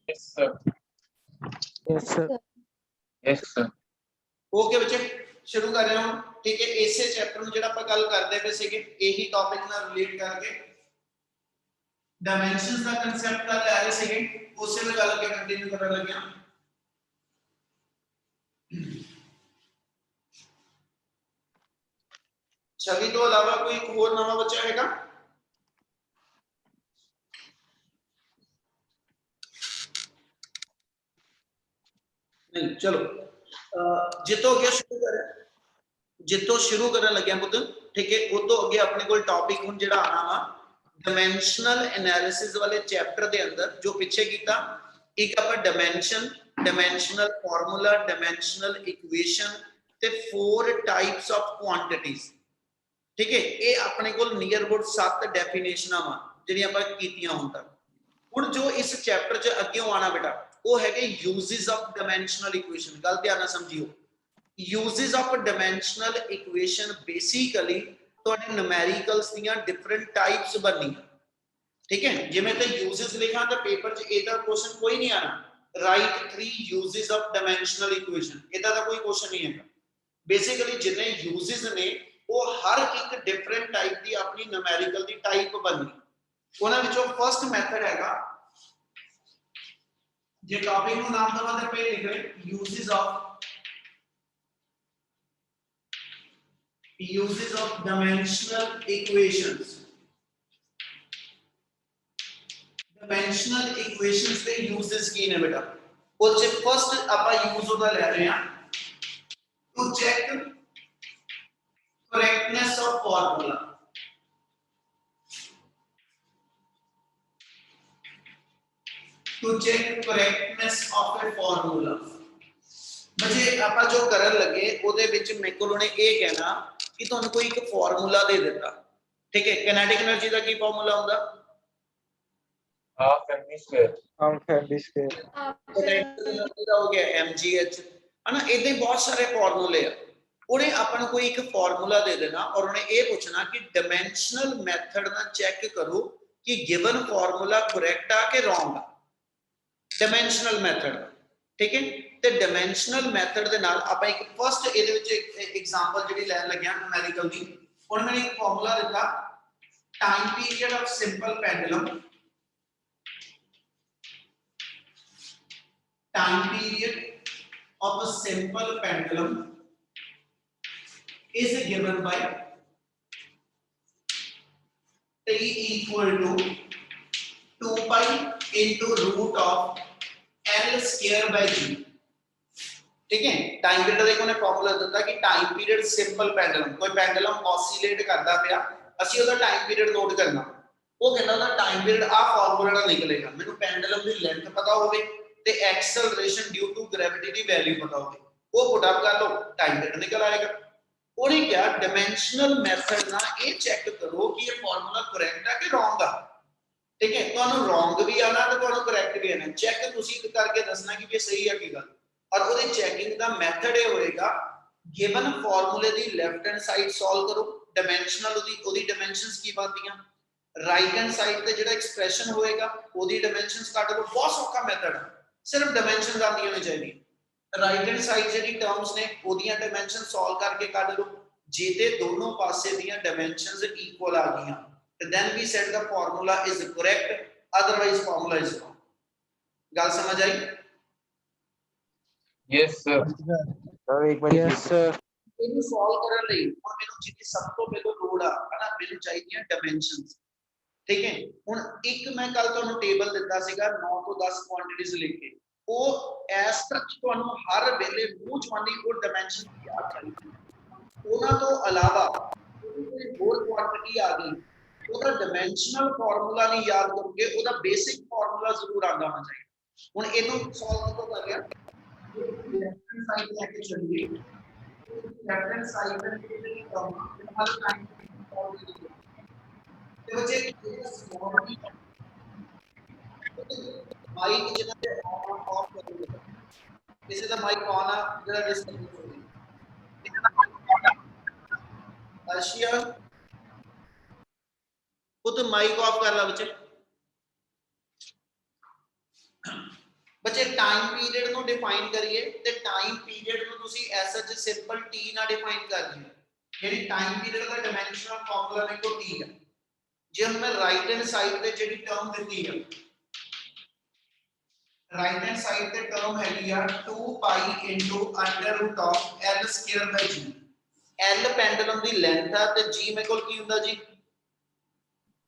yes sir yes sir yes sir okay बच्चे शुरू कर रहे हो ठीक है इसे चैप्टर में ਜਿਹੜਾ ਆਪਾਂ ਗੱਲ ਕਰਦੇ ਪਏ ਸੀਗੇ ਇਹੀ ਟੌਪਿਕ ਨਾਲ ਰਿਲੇਟ ਕਰਕੇ ਡਾਈਮੈਂਸ਼ਨਸ ਦਾ ਕਨਸੈਪਟ ਨਾਲ ਲੈ ਰਹੇ ਸੀਗੇ ਉਸੇ ਨਾਲ ਗੱਲ ਕੇ ਕੰਟੀਨਿਊ ਕਰਨ ਲੱਗਿਆ छवि तो अलावा कोई और नवा बच्चा हैगा नहीं चलो जितो अगे शुरू करें जितो शुरू करने लगे पुत्र ठीक है वो तो अगे अपने को टॉपिक हुन जेड़ा आना वा डायमेंशनल एनालिसिस वाले चैप्टर दे अंदर जो पीछे कीता एक अपन dimension dimensional formula dimensional equation ते 4 टाइप्स ऑफ क्वांटिटीज ठीक है ये अपने को नियर अबाउट 7 डेफिनेशनां वा जेड़ियां ਆਪਾਂ ਕੀਤੀਆਂ ਹੁਣ ਤੱਕ ਹੁਣ जो इस चैप्टर च अगे आना बेटा वो है यूजेस ऑफ डायमेंशनल इक्वेशन गल ध्यान नाल समझियो uses of dimensional equation basically ਤੁਹਾਡੇ न्यूमेरिकल्स ਦੀਆਂ डिफरेंट टाइप्स बननी ठीक है जिवें ते यूजेस लिखा तो पेपर च ਇਹਦਾ क्वेश्चन कोई नहीं आना right 3 uses of dimensional equation ਇਹਦਾ ਤਾਂ कोई क्वेश्चन नहीं है बेसिकली जिन्ने यूजेस ने वो हर एक डिफरेंट टाइप की अपनी न्यूमेरिकल दी टाइप बननी ਉਹਨਾਂ ਵਿੱਚੋਂ फर्स्ट मेथड हैगा जे टॉपिक नु नाम दवा दे पे लिख रहे uses of dimensional equations dimensional equations ਦੇ uses ਕੀ ਨੇ ਬੇਟਾ ਉਹ ਚ ਫਸਟ ਆਪਾਂ यूज ਉਹਦਾ ਲੈ ਰਹੇ ਹਾਂ to check correctness of formula to check correctness of a formula बच्चे ਆਪਾਂ जो ਕਰਨ ਲੱਗੇ ਉਹਦੇ ਵਿੱਚ ਮੇਰੇ ਕੋਲ ਉਹਨੇ ਇਹ ਕਹਿਣਾ ਕਿ ਤੁਹਾਨੂੰ ਕੋਈ ਇੱਕ ਫਾਰਮੂਲਾ ਦੇ ਦਿੱਤਾ ਠੀਕ ਹੈ ਕਾਈਨੈਟਿਕ એનર્ਜੀ ਦਾ ਕੀ ਫਾਰਮੂਲਾ ਹੁੰਦਾ half mv square Half mv square. Potential energy ਦਾ ਹੋ ਗਿਆ mgh ਹਨਾ ਇਦਾਂ ਹੀ ਬਹੁਤ ਸਾਰੇ ਫਾਰਮੂਲੇ ਆ ਉਹਨੇ ਆਪਾਂ ਨੂੰ ਕੋਈ ਇੱਕ ਫਾਰਮੂਲਾ ਦੇ ਦੇਣਾ ਔਰ ਉਹਨੇ ਇਹ ਪੁੱਛਣਾ ਕਿ ਡਾਈਮੈਂਸ਼ਨਲ ਮੈਥਡ ਨਾਲ ਚੈੱਕ ਕਰੋ ਕਿ ਗਿਵਨ ਫਾਰਮੂਲਾ ਕਰੈਕਟ ਆ ਕਿ ਰੋਂਗ ਆ ਡਾਈਮੈਂਸ਼ਨਲ ਮੈਥਡ ठीक है ਤੇ ਡਾਈਮੈਂਸ਼ਨਲ ਮੈਥਡ ਦੇ ਨਾਲ ਆਪਾਂ ਇੱਕ ਫਸਟ ਇਹਦੇ ਵਿੱਚ ਇੱਕ ਐਗਜ਼ਾਮਪਲ ਜਿਹੜੀ ਲੈਣ ਲੱਗਿਆ ਨੂਮੈਰੀਕਲ ਦੀ ਹੁਣ ਮੈंने ਇੱਕ ਫਾਰਮੂਲਾ ਦਿੱਤਾ time period of simple pendulum time period of a simple pendulum is given by t equal to 2 pi into root of l square by g ठीक है टाइम पीरियड देखो ने फार्मूला दिता कि टाइम पीरियड सिंपल पेंडुलम कोई pendulum oscillate करता पिया ਅਸੀਂ ਉਹਦਾ ਟਾਈਮ ਪੀਰੀਅਡ ਨੋਟ ਕਰਨਾ ਉਹ ਕਹਿੰਦਾ ਉਹਦਾ ਟਾਈਮ ਪੀਰੀਅਡ ਆ ਫਾਰਮੂਲਾ ਨਾਲ ਨਿਕਲੇਗਾ ਮੈਨੂੰ ਪੈਂਡੁਲਮ ਦੀ ਲੈਂਥ ਪਤਾ ਹੋਵੇ ਤੇ acceleration due to gravity the value ਪਤਾ ਹੋਵੇ ਉਹ ਪੁੱਟ ਅਪ ਕਰ ਲਓ ਟਾਈਮ ਪੀਰੀਅਡ ਨਿਕਲ ਆਏਗਾ ਉਹਨੇ ਕਿਹਾ ਡਾਈਮੈਂਸ਼ਨਲ ਮੈਥਡ ਨਾਲ ਇਹ ਚੈੱਕ ਕਰੋ ਕਿ ਇਹ ਫਾਰਮੂਲਾ ਕਰੈਕਟ ਹੈ ਕਿ ਰੋਂਗ ਆ ਠੀਕ ਹੈ ਤੁਹਾਨੂੰ ਰੋਂਗ ਵੀ ਆਣਾ ਤੇ ਤੁਹਾਨੂੰ ਕਰੈਕਟ ਵੀ ਆਣਾ ਚੈੱਕ ਤੁਸੀਂ ਕਰਕੇ ਦੱਸਣਾ ਕਿ ਇਹ ਸਹੀ ਹੈ ਕਿ ਗਲਤ और ਉਹਦੇ ਚੈਕਿੰਗ ਦਾ ਮੈਥਡ ਇਹ ਹੋਏਗਾ ਗਿਵਨ ਫਾਰਮੂਲੇ ਦੀ ਲੈਫਟ ਹੈਂਡ ਸਾਈਡ ਸੋਲਵ ਕਰੋ ਡਾਈਮੈਂਸ਼ਨਲ ਉਹਦੀ ਡਾਈਮੈਂਸ਼ਨਸ ਕੀ ਬਣਦੀਆਂ ਰਾਈਟ ਹੈਂਡ ਸਾਈਡ ਤੇ ਜਿਹੜਾ ਐਕਸਪ੍ਰੈਸ਼ਨ ਹੋਏਗਾ ਉਹਦੀ ਡਾਈਮੈਂਸ਼ਨਸ ਕੱਢ ਲਓ ਬਹੁਤ ਸੌਖਾ ਮੈਥਡ ਹੈ ਸਿਰਫ ਡਾਈਮੈਂਸ਼ਨਸ ਆਉਂਦੀਆਂ ਨੇ ਚਾਹੀਦੀਆਂ ਰਾਈਟ ਹੈਂਡ ਸਾਈਡ ਜਿਹੜੀ ਟਰਮਸ ਨੇ ਉਹਦੀਆਂ ਡਾਈਮੈਂਸ਼ਨ ਸੋਲਵ ਕਰਕੇ ਕੱਢ ਲਓ ਜੇ ਤੇ ਦੋਨੋਂ ਪਾਸੇ ਦੀਆਂ ਡਾਈਮੈਂਸ਼ਨਸ ਇਕੁਅਲ ਆ ਗਈਆਂ ਤੇ then we say that formula is correct otherwise formula is wrong ਗੱਲ ਸਮਝ ਆਈ yes sir एक बार Yes, sir. ਇਹਨੂੰ ਸੋਲਵ ਕਰਨ ਲਈ ਹੁਣ ਮੈਨੂੰ ਜਿਹੜੀ ਸਭ ਤੋਂ ਪਹਿਲਾਂ ਲੋੜ ਆ ਹਨਾ ਮੈਨੂੰ ਚਾਹੀਦੀਆਂ ਡਾਈਮੈਂਸ਼ਨਸ ਠੀਕ ਹੈ ਹੁਣ ਇੱਕ ਮੈਂ ਕੱਲ ਤੁਹਾਨੂੰ ਟੇਬਲ ਦਿੱਤਾ ਸੀਗਾ 9 ਤੋਂ 10 ਕੁਆਂਟੀਟੀਜ਼ ਲਿਖ ਕੇ ਉਹ ਐਸ ਤੱਕ ਤੁਹਾਨੂੰ ਹਰ ਵੇਲੇ ਮੂੰਹ ਚਵਾਨੀ ਉਹ ਡਾਈਮੈਂਸ਼ਨ ਯਾਦ ਚਾਹੀਦੀ ਉਹਨਾਂ ਤੋਂ ਇਲਾਵਾ ਕੋਈ ਹੋਰ ਕੁਆਂਟੀਟੀ ਆ ਗਈ ਉਹਦਾ ਡਾਈਮੈਂਸ਼ਨਲ ਫਾਰਮੂਲਾ ਨਹੀਂ ਯਾਦ ਕਰੋਗੇ ਉਹਦਾ ਬੇਸਿਕ ਫਾਰਮੂਲਾ ਜ਼ਰੂਰ ਆਉਂਦਾ ਹੋਣਾ ਚਾਹੀਦਾ ਹੁਣ ਇਹਨੂੰ ਸੋਲਵ ਕਿੱਦਾਂ ਕਰ ਰਿਹਾ लेफ्ट हैंड साइड लेके चलिए लेफ्ट हैंड साइड में कितनी कम हर टाइम तो बच्चे स्मॉल माइक जिन्हें ऑन ऑफ करेंगे किसी का माइक ऑन है जरा डिस्कनेक्ट करेंगे आशिया वो तो माइक ऑफ कर ला बच्चे ਜੇ ਟਾਈਮ ਪੀਰੀਅਡ ਨੂੰ ਡਿਫਾਈਨ ਕਰੀਏ ਤੇ ਟਾਈਮ ਪੀਰੀਅਡ ਨੂੰ ਤੁਸੀਂ ਐਸਐਚ ਸਿੰਪਲ ਟੀ ਨਾਲ ਡਿਫਾਈਨ ਕਰ ਦਿਓ, ਜਿਹੜੀ ਟਾਈਮ ਪੀਰੀਅਡ ਦਾ ਡਾਈਮੈਂਸ਼ਨਲ ਫਾਰਮੂਲਾ ਮੇਰੇ ਕੋਲ ਟੀ ਹੈ। ਜੇ ਹੁਣ ਮੈਂ ਰਾਈਟ ਹੈਂਡ ਸਾਈਡ ਤੇ ਜਿਹੜੀ ਟਰਮ ਦਿੱਤੀ ਹੈ, ਰਾਈਟ ਹੈਂਡ ਸਾਈਡ ਤੇ ਟਰਮ ਹੈਗੀ ਆ 2 pi into under root of l square by g। l pendulum ਦੀ ਲੈਂਥ ਆ ਤੇ g ਮੇਰੇ ਕੋਲ ਕੀ ਹੁੰਦਾ ਜੀ?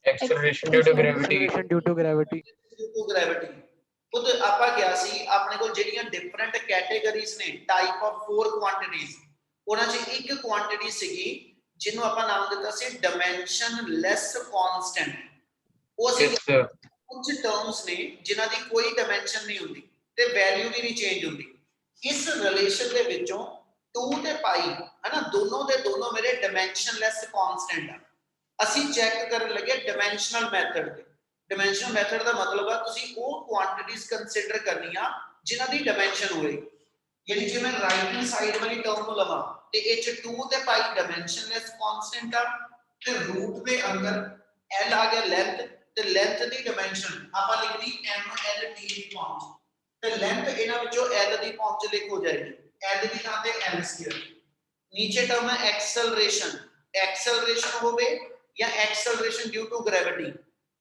Acceleration due to gravity. Acceleration due to gravity. due to gravity। ਖੁਦ ਆਪਾਂ ਕਿਹਾ ਸੀ ਆਪਣੇ ਕੋਲ ਜਿਹੜੀਆਂ ਡਿਫਰੈਂਟ ਕੈਟਾਗਰੀਜ਼ ਨੇ ਟਾਈਪ ਆਫ 4 ਕੁਆਂਟੀਟੀਜ਼, ਉਹਨਾਂ 'ਚ ਇੱਕ ਕੁਆਂਟੀਟੀ ਸੀਗੀ ਜਿਹਨੂੰ ਆਪਾਂ ਨਾਮ ਦਿੱਤਾ ਸੀ ਡਾਈਮੈਂਸ਼ਨ ਲੈਸ ਕਨਸਟੈਂਟ। ਉਹ ਸੀ Yes, sir. ਕੁਝ ਟਰਮਸ ਨੇ ਜਿਨ੍ਹਾਂ ਦੀ ਕੋਈ ਡਾਈਮੈਂਸ਼ਨ ਨਹੀਂ ਹੁੰਦੀ ਤੇ ਵੈਲਿਊ ਵੀ ਨਹੀਂ ਚੇਂਜ ਹੁੰਦੀ। ਇਸ ਰਿਲੇਸ਼ਨ ਦੇ ਵਿੱਚੋਂ 2 ਤੇ ਪਾਈ ਹੈ ਨਾ, ਦੋਨੋਂ ਦੇ ਦੋਨੋਂ ਮੇਰੇ ਡਾਈਮੈਂਸ਼ਨ ਲੈਸ ਕਨਸਟੈਂਟ ਆ। ਅਸੀਂ ਚੈੱਕ ਕਰਨ ਲੱਗੇ ਡਾਈਮੈਂਸ਼ਨਲ ਮੈਥਡ ਤੇ। ਡਾਈਮੈਂਸ਼ਨਲ ਮੈਥਡ ਦਾ ਮਤਲਬ ਆ ਤੁਸੀਂ ਉਹ ਕੁਆਂਟੀਟੀਜ਼ ਕੰਸੀਡਰ ਕਰਨੀਆਂ ਜਿਨ੍ਹਾਂ ਦੀ ਡਾਈਮੈਂਸ਼ਨ ਹੋਏ। ਯਾਨੀ ਜੇ ਮੈਂ ਰਾਈਟ ਹੈਂਡ ਸਾਈਡ ਵਾਲੀ ਟਰਮ ਨੂੰ ਲਵਾਂ ਤੇ ਇਹ 'ਚ 2 ਤੇ ਪਾਈ ਡਾਈਮੈਂਸ਼ਨਲੈਸ ਕਨਸਟੈਂਟ ਆ ਤੇ ਰੂਟ ਦੇ ਅੰਦਰ l ਆ ਗਿਆ ਲੈਂਥ, ਤੇ ਲੈਂਥ ਦੀ ਡਾਈਮੈਂਸ਼ਨ ਆਪਾਂ ਲਿਖਣੀ ml t ਦੀ ਫਾਰਮ 'ਚ, ਤੇ ਲੈਂਥ ਇਹਨਾਂ ਵਿੱਚੋਂ l ਦੀ ਫਾਰਮ 'ਚ ਲਿਖ ਹੋ ਜਾਏਗੀ, l ਦੀ ਥਾਂ ਤੇ l ਸਕੁਅਰ। ਨੀਚੇ ਟਰਮ ਹੈ ਐਕਸਲਰੇਸ਼ਨ, ਐਕਸਲਰੇਸ਼ਨ ਹੋਵੇ ਜਾਂ ਐਕਸਲਰੇਸ਼ਨ ਡਿਊ ਟੂ ਗ੍ਰੈਵਿਟੀ।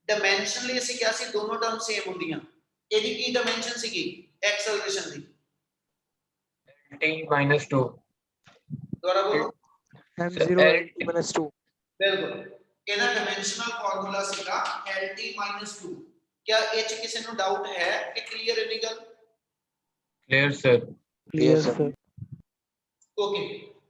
ਡਾਈਮੈਂਸ਼ਨਲੀ ਅਸੀਂ ਕਿਹਾ ਸੀ ਦੋਨੋਂ ਟਰਮ ਸੇਮ ਹੁੰਦੀਆਂ। ਇਹਦੀ ਕੀ ਡਾਈਮੈਂਸ਼ਨ ਸੀਗੀ ਐਕਸਲਰੇਸ਼ਨ ਦੀ? T minus 2. ਦੁਬਾਰਾ ਬੋਲੋ। m0 L- minus 2. ਬਿਲਕੁਲ, ਇਹਦਾ ਡਾਈਮੈਂਸ਼ਨਲ ਫਾਰਮੂਲਾ ਸੀਗਾ LT-2। क्या ਇਹ 'ਚ ਕਿਸੇ ਨੂੰ ਡਾਊਟ ਹੈ ਕਿ ਕਲੀਅਰ ਹੈ ਇਹ ਗੱਲ? Clear, sir. Clear, sir. sir. Okay,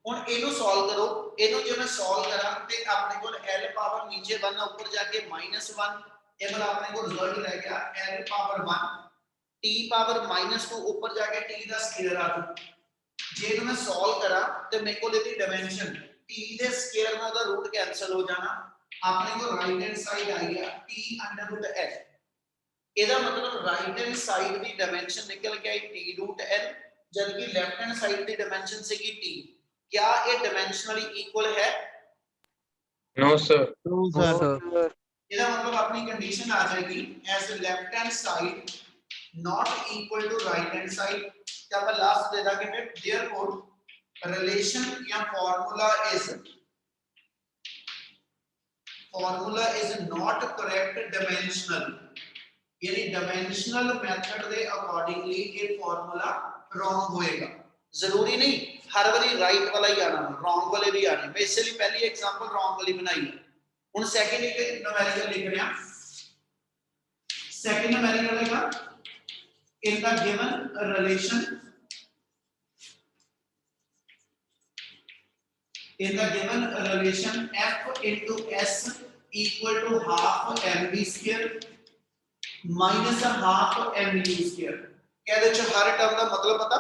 ਹੁਣ ਇਹਨੂੰ ਸੋਲਵ ਕਰੋ। ਇਹਨੂੰ ਜੇ ਮੈਂ ਸੋਲਵ ਕਰਾਂ ਤੇ ਆਪਣੇ ਕੋਲ l ਪਾਵਰ ਨੀਚੇ 1 ਉੱਪਰ ਜਾ ਕੇ -1, ਇਹ ਮਤਲਬ ਆਪਣੇ ਕੋਲ ਰਿਜ਼ਲਟ ਰਹਿ ਗਿਆ l ਪਾਵਰ 1 t ਪਾਵਰ -2 ਉੱਪਰ ਜਾ ਕੇ t ਦਾ ਸਕੁਅਰ ਆ ਜੂ। ਜੇ ਇਹਨੂੰ ਮੈਂ ਸੋਲਵ ਕਰਾਂ ਤੇ ਮੇਰੇ ਕੋਲ ਇਹਦੀ ਡਾਈਮੈਂਸ਼ਨ t ਦੇ ਸਕੁਅਰ ਨਾਲ ਦਾ ਰੂਟ ਕੈਨਸਲ ਹੋ ਜਾਣਾ। ਆਪਣੇ ਕੋਲ ਰਾਈਟ ਹੈਂਡ ਸਾਈਡ ਆਈ ਆ t ਅੰਡਰ ਰੂਟ l। ਇਹਦਾ ਮਤਲਬ ਰਾਈਟ ਹੈਂਡ ਸਾਈਡ ਦੀ ਡਾਈਮੈਂਸ਼ਨ ਨਿਕਲ ਕੇ ਆਈ t ਰੂਟ l, ਜਦਕਿ ਲੈਫਟ ਹੈਂਡ ਸਾਈਡ ਦੀ ਡਾਈਮੈਂਸ਼ਨ ਸੀਗੀ t। क्या ये डायमेंशनली इक्वल है? No, sir. True, No, sir. sir. इसका मतलब अपनी कंडीशन आ जाएगी as left hand side not equal to right hand side. क्या अपन लास्ट दे देंगे फिर देयरफॉर रिलेशन या formula is not correct dimensional, यानी डायमेंशनल मेथड दे अकॉर्डिंगली ये फार्मूला रॉन्ग होएगा। जरूरी नहीं हर वाली राइट वाला ही आना, रॉन्ग वाले भी आने। मैं इसलिए पहली एग्जांपल रॉन्ग वाली बनाई है। हुन सेकंड एक न्यूमेरिकल लिख रहे हैं। सेकंड न्यूमेरिकल है in the given relation, in the given relation f into s equal to half mv square minus a half mu square। क्या ਇਹਦੇ ਚ ਹਰ ਟਰਮ ਦਾ ਮਤਲਬ ਪਤਾ?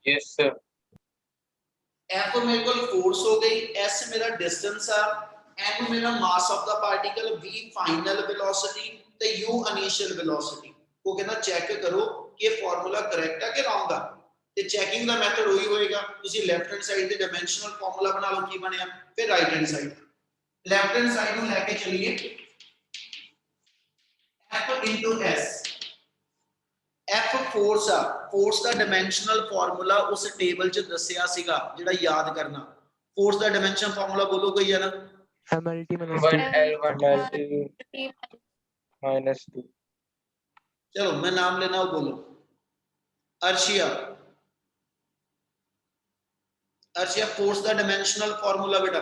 Yes, sir. f मेरे को फोर्स हो गई, s मेरा डिस्टेंस है, m मेरा mass of the particle, v final velocity ਤੇ u इनिशियल वेलोसिटी। वो कहना चेक करो कि ये फार्मूला करेक्ट है कि रॉन्ग है। ਤੇ ਚੈਕਿੰਗ ਦਾ ਮੈਥਡ ਉਹੀ ਹੋਏਗਾ। ਤੁਸੀਂ ਲੈਫਟ ਹੈਂਡ ਸਾਈਡ ਤੇ ਡਾਈਮੈਂਸ਼ਨਲ ਫਾਰਮੂਲਾ ਬਣਾ ਲਓ, ਕੀ ਬਣਿਆ, ਫਿਰ right hand side. Left hand side ਨੂੰ ਲੈ ਕੇ ਚੱਲੀਏ f s। f ਫੋਰਸ ਆ, ਫੋਰਸ ਦਾ ਡਾਈਮੈਂਸ਼ਨਲ ਫਾਰਮੂਲਾ ਉਸ ਟੇਬਲ 'ਚ ਦੱਸਿਆ ਸੀਗਾ ਜਿਹੜਾ ਯਾਦ ਕਰਨਾ। ਫੋਰਸ ਦਾ ਡਾਈਮੈਂਸ਼ਨ ਫਾਰਮੂਲਾ ਬੋਲੋ ਕੋਈ ਜਣਾ। mlt minus 2. 1L1. minus 2. चलो मैं नाम लेना, वो बोलो। अर्शिया, अर्शिया फोर्स दा डायमेंशनल फार्मूला बेटा।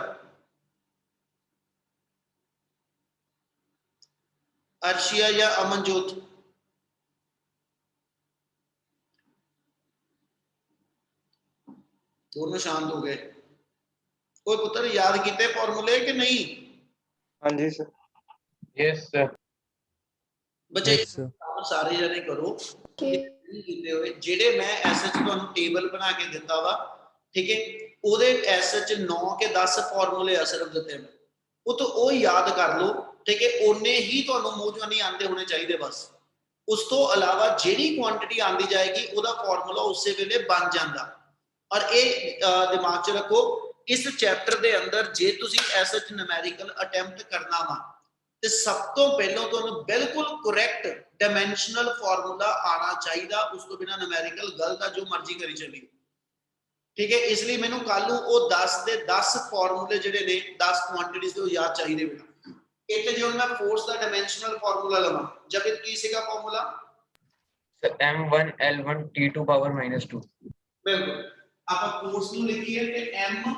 अर्शिया या अमनजोत? दोनों शांत हो गए। कोई पुत्र याद कीते फार्मूले कि नहीं? हाँ जी सर। Yes, sir. बच्चे Yes, sir. काम सारे जने करो ਕੀਤੇ ਹੋਏ ਜਿਹੜੇ ਮੈਂ ਐਸਐਚ ਤੁਹਾਨੂੰ ਟੇਬਲ ਬਣਾ ਕੇ ਦਿੱਤਾ ਵਾ, ਠੀਕ ਹੈ, ਉਹਦੇ ਐਸਐਚ 9 ਕੇ 10 ਫਾਰਮੂਲੇ ਆ ਸਿਰਫ ਦਿੱਤੇ ਨੇ। ਉਹ ਤੋਂ ਉਹ ਯਾਦ ਕਰ ਲਓ, ਠੀਕ ਹੈ, ਉਹਨੇ ਹੀ ਤੁਹਾਨੂੰ ਮੂੰਹ ਆਂਦੇ ਹੋਣੇ ਚਾਹੀਦੇ ਬਸ। ਉਸ ਤੋਂ ਇਲਾਵਾ ਜਿਹੜੀ ਕੁਆਂਟੀਟੀ ਆਂਦੀ ਜਾਏਗੀ ਉਹਦਾ ਫਾਰਮੂਲਾ ਉਸੇ ਵੇਲੇ ਬਣ ਜਾਂਦਾ। ਔਰ ਇਹ ਦਿਮਾਗ 'ਚ ਰੱਖੋ, ਇਸ ਚੈਪਟਰ ਦੇ ਅੰਦਰ ਜੇ ਤੁਸੀਂ ਐਸਐਚ ਨਿਊਮੈਰੀਕਲ ਅਟੈਂਪਟ ਕਰਨਾ ਵਾ ਤੇ ਸਭ ਤੋਂ ਪਹਿਲਾਂ ਤੁਹਾਨੂੰ ਬਿਲਕੁਲ ਕਰੈਕਟ ਡਾਈਮੈਂਸ਼ਨਲ ਫਾਰਮੂਲਾ ਆਣਾ ਚਾਹੀਦਾ, ਉਸ ਤੋਂ ਬਿਨਾ ਨੂਮੈਰੀਕਲ ਗਲਤ ਆ, ਜੋ ਮਰਜ਼ੀ ਕਰੀ ਚੱਲੀ। ਠੀਕ ਹੈ, ਇਸ ਲਈ ਮੈਨੂੰ ਕੱਲ ਨੂੰ ਉਹ 10 ਦੇ 10 ਫਾਰਮੂਲੇ ਜਿਹੜੇ ਨੇ 10 ਕੁਆਂਟੀਟੀਜ਼ ਦੇ ਉਹ ਯਾਦ ਚਾਹੀਦੇ ਬੇਟਾ। ਇੱਥੇ ਜੇ ਹੁਣ ਮੈਂ ਫੋਰਸ ਦਾ ਡਾਈਮੈਂਸ਼ਨਲ ਫਾਰਮੂਲਾ ਲਵਾਂ, ਜਦ ਕੀ ਸੀਗਾ formula? Sir, M1 L1 T2 power -2. ਬਿਲਕੁਲ, ਆਪਾਂ ਫੋਰਸ ਨੂੰ ਲਿਖੀਏ ਤੇ M1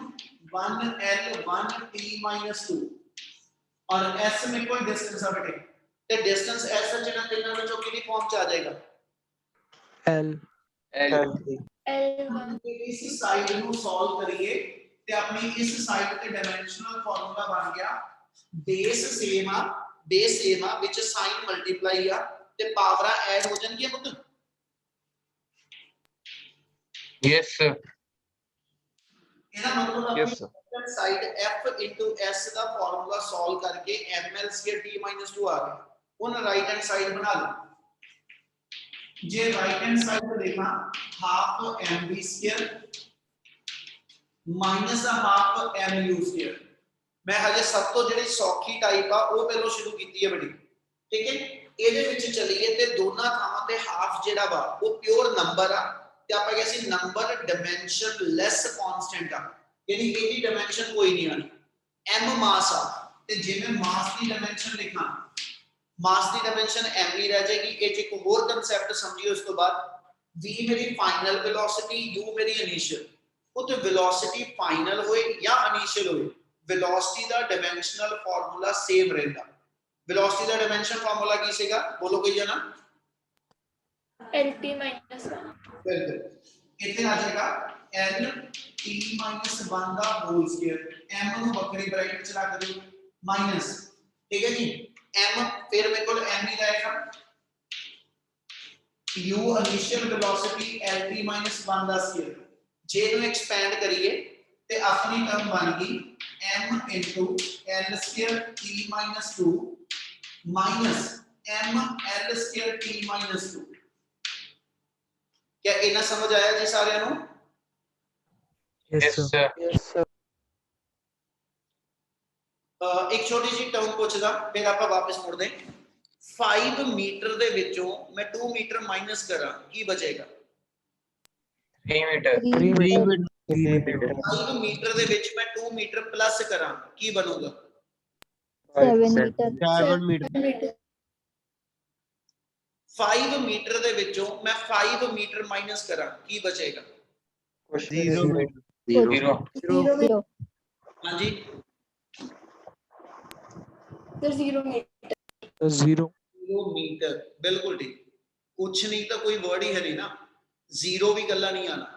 L1 T-2 और S में कोई डिस्टेंस आ बेटे, ते डिस्टेंस S जिना तीनों ਵਿੱਚੋਂ ਕਿਹਦੀ ਫਾਰਮ ਚ ਆ ਜਾਏਗਾ? L L1 ਇਸ ਸਾਈਡ ਨੂੰ ਸੋਲਵ ਕਰੀਏ ਤੇ ਆਪਣੀ ਇਸ ਸਾਈਡ ਤੇ ਡਾਈਮੈਂਸ਼ਨਲ ਫਾਰਮੂਲਾ ਬਣ ਗਿਆ, ਬੇਸ ਸੇਮ ਆ ਵਿੱਚ ਸਾਈਨ ਮਲਟੀਪਲਾਈ ਆ ਤੇ ਪਾਵਰਾਂ ਐਡ ਹੋ ਜਾਣਗੀਆਂ ਪੁੱਤ। Yes, sir. ਇਹਦਾ ਮਤਲਬ Yes, sir. Side F S ਦਾ ਫਾਰਮੂਲਾ ਸੋਲਵ ਕਰਕੇ ml² T-2 ਆ ਗਿਆ। ਹੁਣ ਰਾਈਟ ਹੈਂਡ ਸਾਈਡ ਬਣਾ ਲਓ। ਜੇ ਰਾਈਟ ਹੈਂਡ ਸਾਈਡ ਦੇਖਾਂ half mv² minus half mu²। ਮੈਂ ਹਜੇ ਸਭ ਤੋਂ ਜਿਹੜੀ ਸੌਖੀ ਟਾਈਪ ਆ ਉਹ ਪਹਿਲਾਂ ਸ਼ੁਰੂ ਕੀਤੀ ਹੈ ਬੜੀ। ਠੀਕ ਹੈ, ਇਹਦੇ ਵਿੱਚ ਚਲੀਏ ਤੇ ਦੋਨਾਂ ਥਾਵਾਂ ਤੇ ਹਾਫ ਜਿਹੜਾ ਵਾ ਉਹ ਪਿਓਰ ਨੰਬਰ ਆ ਤੇ ਆਪਾਂ ਕਹਿੰਦੇ ਸੀ ਨੰਬਰ ਡਾਈਮੈਂਸ਼ਨ ਲੈਸ ਕਨਸਟੈਂਟ ਆ, ਯਾਨੀ ਇਹਦੀ ਡਾਈਮੈਂਸ਼ਨ ਕੋਈ ਨਹੀਂ ਆਣੀ। m ਮਾਸ ਆ ਤੇ ਜੇ ਮੈਂ ਮਾਸ ਦੀ ਡਾਈਮੈਂਸ਼ਨ ਲਿਖਾਂ, ਮਾਸ ਦੀ ਡਾਈਮੈਂਸ਼ਨ m ਹੀ ਰਹਿ ਜਾਏਗੀ। ਇਹ ਚ ਇੱਕ ਹੋਰ ਕਨਸੈਪਟ ਸਮਝਿਓ। ਇਸ ਤੋਂ ਬਾਅਦ v ਮੇਰੀ ਫਾਈਨਲ ਵੈਲੋਸਿਟੀ, u ਮੇਰੀ ਇਨੀਸ਼ੀਅਲ। ਉਹ ਤੇ ਵੈਲੋਸਿਟੀ ਫਾਈਨਲ ਹੋਏ ਜਾਂ ਇਨੀਸ਼ੀਅਲ ਹੋਏ, ਵੈਲੋਸਿਟੀ ਦਾ ਡਾਈਮੈਂਸ਼ਨਲ ਫਾਰਮੂਲਾ ਸੇਮ ਰਹਿੰਦਾ। ਵੈਲੋਸਿਟੀ ਦਾ ਡਾਈਮੈਂਸ਼ਨ ਫਾਰਮੂਲਾ ਕੀ ਸੀਗਾ? ਬੋਲੋ ਕੋਈ ਜਣਾ। LT -1 ਬਿਲਕੁਲ, ਇੱਥੇ ਆ ਜਾਏਗਾ LT-1 ਦਾ ਹੋਲ ਸਕੁਅਰ। m ਨੂੰ ਵੱਖਰੀ ਬ੍ਰੈਕਟ ਚ ਰੱਖ ਦਿਓ ਮਾਈਨਸ। ਠੀਕ ਹੈ ਜੀ, m ਫਿਰ ਮੇਰੇ ਕੋਲ m ਹੀ ਰਹੇਗਾ, u ਇਨੀਸ਼ੀਅਲ ਵੈਲੋਸਿਟੀ LT-1 ਦਾ ਸਕੁਅਰ। ਜੇ ਇਹਨੂੰ ਐਕਸਪੈਂਡ ਕਰੀਏ ਤੇ ਆਪਣੀ ਟਰਮ ਬਣ ਗਈ m L² T-2 minus m L² T-2। क्या इतना समझ आया जी सारे नु? Yes, sir. Yes, sir. एक छोटी जी टर्म पूछदा, फिर आप वापस मुड़दे। 5 मीटर ਦੇ ਵਿੱਚੋਂ ਮੈਂ 2 ਮੀਟਰ ਮਾਈਨਸ ਕਰਾਂ ਕੀ ਬਚੇਗਾ? 3 meter. 3 meter. 5 ਮੀਟਰ ਦੇ ਵਿੱਚ ਮੈਂ 2 ਮੀਟਰ ਪਲੱਸ ਕਰਾਂ ਕੀ ਬਣੂਗਾ? 7 meter 7 meter 5 ਮੀਟਰ ਦੇ ਵਿੱਚੋਂ ਮੈਂ 5 ਮੀਟਰ ਮਾਈਨਸ ਕਰਾਂ ਕੀ ਬਚੇਗਾ? 0 Zero. 0 ਹਾਂਜੀ, sir 0 meter 0. 0 ਮੀਟਰ। ਬਿਲਕੁਲ ਠੀਕ, ਕੁਛ ਨਹੀਂ ਤਾਂ ਕੋਈ ਵਰਡ ਹੀ ਹੈ ਨਹੀਂ ਨਾ, ਜ਼ੀਰੋ ਵੀ ਗੱਲਾਂ ਨਹੀਂ ਆਣਾ।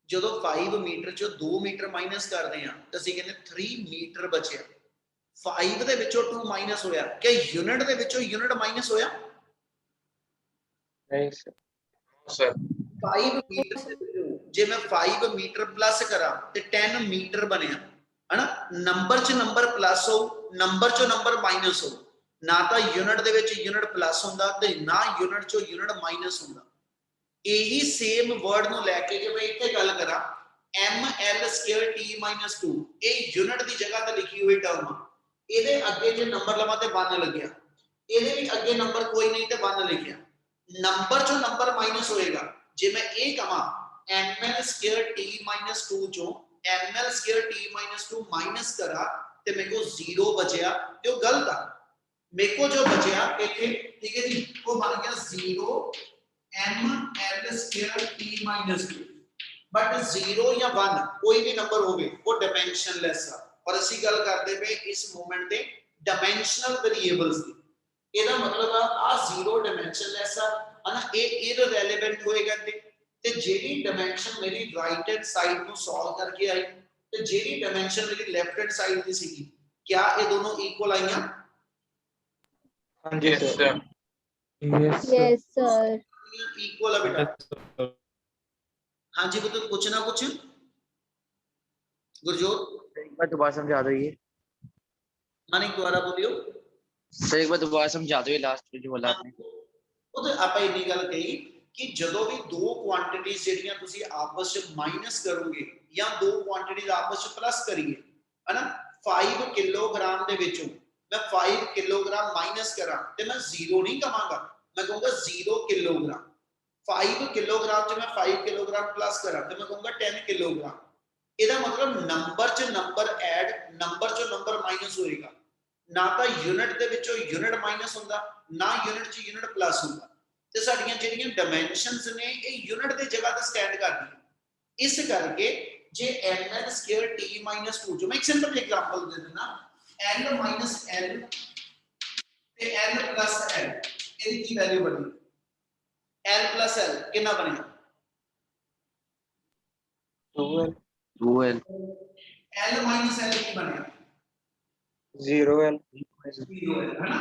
ਜਦੋਂ 5 ਮੀਟਰ ਚੋਂ 2 ਮੀਟਰ ਮਾਈਨਸ ਕਰਦੇ ਆ ਤਾਂ ਅਸੀਂ ਕਹਿੰਦੇ 3 ਮੀਟਰ ਬਚਿਆ। 5 ਦੇ ਵਿੱਚੋਂ 2 ਮਾਈਨਸ ਹੋਇਆ, ਕਿ ਯੂਨਿਟ ਦੇ ਵਿੱਚੋਂ ਯੂਨਿਟ ਮਾਈਨਸ ਹੋਇਆ? Yes, sir. Sir. 5 ਮੀਟਰ ਦੇ ਵਿੱਚੋਂ ਜੇ ਮੈਂ 5 ਮੀਟਰ ਪਲੱਸ ਕਰਾਂ ਤੇ 10 ਮੀਟਰ ਬਣਿਆ ਹਨਾ। ਨੰਬਰ ਚ ਨੰਬਰ ਪਲੱਸ ਹੋ, ਨੰਬਰ ਚੋਂ ਨੰਬਰ ਮਾਈਨਸ ਹੋ, ਨਾ ਤਾਂ ਯੂਨਿਟ ਦੇ ਵਿੱਚ ਯੂਨਿਟ ਪਲੱਸ ਹੁੰਦਾ ਤੇ ਨਾ ਯੂਨਿਟ ਚੋਂ ਯੂਨਿਟ ਮਾਈਨਸ ਹੁੰਦਾ। ਇਹੀ ਸੇਮ ਵਰਡ ਨੂੰ ਲੈ ਕੇ ਜੇ ਮੈਂ ਇੱਥੇ ਗੱਲ ਕਰਾਂ ml² T-2, ਇਹ ਯੂਨਿਟ ਦੀ ਜਗ੍ਹਾ ਤੇ ਲਿਖੀ ਹੋਈ ਟਰਮ ਆ। ਇਹਦੇ ਅੱਗੇ ਜੇ ਨੰਬਰ ਲਵਾਂ ਤੇ 1 ਲੱਗਿਆ, ਇਹਦੇ ਵੀ ਅੱਗੇ ਨੰਬਰ ਕੋਈ ਨਹੀਂ ਤੇ 1 ਲਿਖਿਆ। ਨੰਬਰ ਚੋਂ ਨੰਬਰ ਮਾਈਨਸ ਹੋਏਗਾ। ਜੇ ਮੈਂ ਇਹ ਕਹਾਂ ml² T-2 ਚੋਂ ml² T-2 ਮਾਈਨਸ ਕਰਾ ਤੇ ਮੇਰੇ ਕੋਲ 0 ਬਚਿਆ ਤੇ ਉਹ ਗਲਤ ਆ। ਮੇਰੇ ਕੋਲ ਜੋ ਬਚਿਆ ਇੱਥੇ, ਠੀਕ ਹੈ ਜੀ, ਉਹ ਬਣ ਗਿਆ 0 ml² T-2। ਬਟ 0 ਜਾਂ 1 ਕੋਈ ਵੀ ਨੰਬਰ ਹੋਵੇ ਉਹ ਡਾਈਮੈਂਸ਼ਨਲੈਸ ਆ। ਔਰ ਅਸੀਂ ਗੱਲ ਕਰਦੇ ਪਏ ਇਸ ਮੂਮੈਂਟ ਤੇ ਡਾਈਮੈਂਸ਼ਨਲ ਵੇਰੀਏਬਲਸ ਦੀ। ਇਹਦਾ ਮਤਲਬ ਆ 0 ਡਾਈਮੈਂਸ਼ਨਲੈਸ ਆ ਹਨਾ, ਇਹ ਇਰਰੈਲੇਵੈਂਟ ਹੋਏਗਾ ਤੇ ਜਿਹੜੀ ਡਾਈਮੈਂਸ਼ਨ ਮੇਰੀ ਰਾਈਟ ਹੈਂਡ ਸਾਈਡ ਨੂੰ ਸੋਲਵ ਕਰਕੇ ਆਈ ਤੇ ਜਿਹੜੀ ਡਾਈਮੈਂਸ਼ਨ ਮੇਰੀ ਲੈਫਟ ਹੈਂਡ ਸਾਈਡ ਦੀ ਸੀਗੀ, ਕਿਆ ਇਹ ਦੋਨੋਂ ਇਕੁਅਲ ਆਈਆਂ? ਹਾਂਜੀ Yes, sir. sir. Yes, sir. yes sir equal ਆ ਬੇਟਾ। ਹਾਂਜੀ ਪੁੱਤ ਕੁਛ ਨਾ कुछ गुरजोत एक बार दोबारा समझा दो ये मानिक दोबारा बोलियो सर, एक बार दोबारा समझा दो ये लास्ट में जो बोला आपने। ਉਹ ਤੇ ਆਪਾਂ ਇੰਨੀ ਗੱਲ ਕਹੀ ਕਿ ਜਦੋਂ ਵੀ ਦੋ ਕੁਆਂਟੀਟੀਆਂ ਜਿਹੜੀਆਂ ਤੁਸੀਂ ਆਪਸ ਵਿੱਚ ਮਾਈਨਸ ਕਰੋਗੇ ਜਾਂ ਦੋ ਕੁਆਂਟੀਟੀਆਂ ਆਪਸ ਵਿੱਚ ਪਲੱਸ ਕਰੀਏ ਹਨਾ, 5 ਕਿਲੋਗ੍ਰਾਮ ਦੇ ਵਿੱਚੋਂ मैं 5 किलोग्राम माइनस करा ते मैं 0 नहीं कहांगा, मैं कहूंगा 0 किलोग्राम। 5 किलोग्राम च मैं 5 किलोग्राम प्लस करा ते मैं कहूंगा 10 किलोग्राम। ਇਹਦਾ मतलब नंबर च नंबर ऐड, नंबर चो नंबर माइनस होएगा, ना तो यूनिट दे विचों यूनिट माइनस हुंदा, ना यूनिट च यूनिट प्लस हुंदा। ते साडीआं जेहड़ियां डायमेंशनस ने ये यूनिट दी जगह ते स्टैंड करदी। इस करके जे ml स्क्वायर t - 2 जो मैं एक सिंपल एग्जांपल दे देना, l - l ते l + l ਇਹਦੀ ਕੀ ਵੈल्यू ਬਣੀ, l + l ਕਿੰਨਾ ਬਣਿਆ, 2L 2L l - l ਕੀ ਬਣਿਆ, 0L 0 ਹੈ ਨਾ।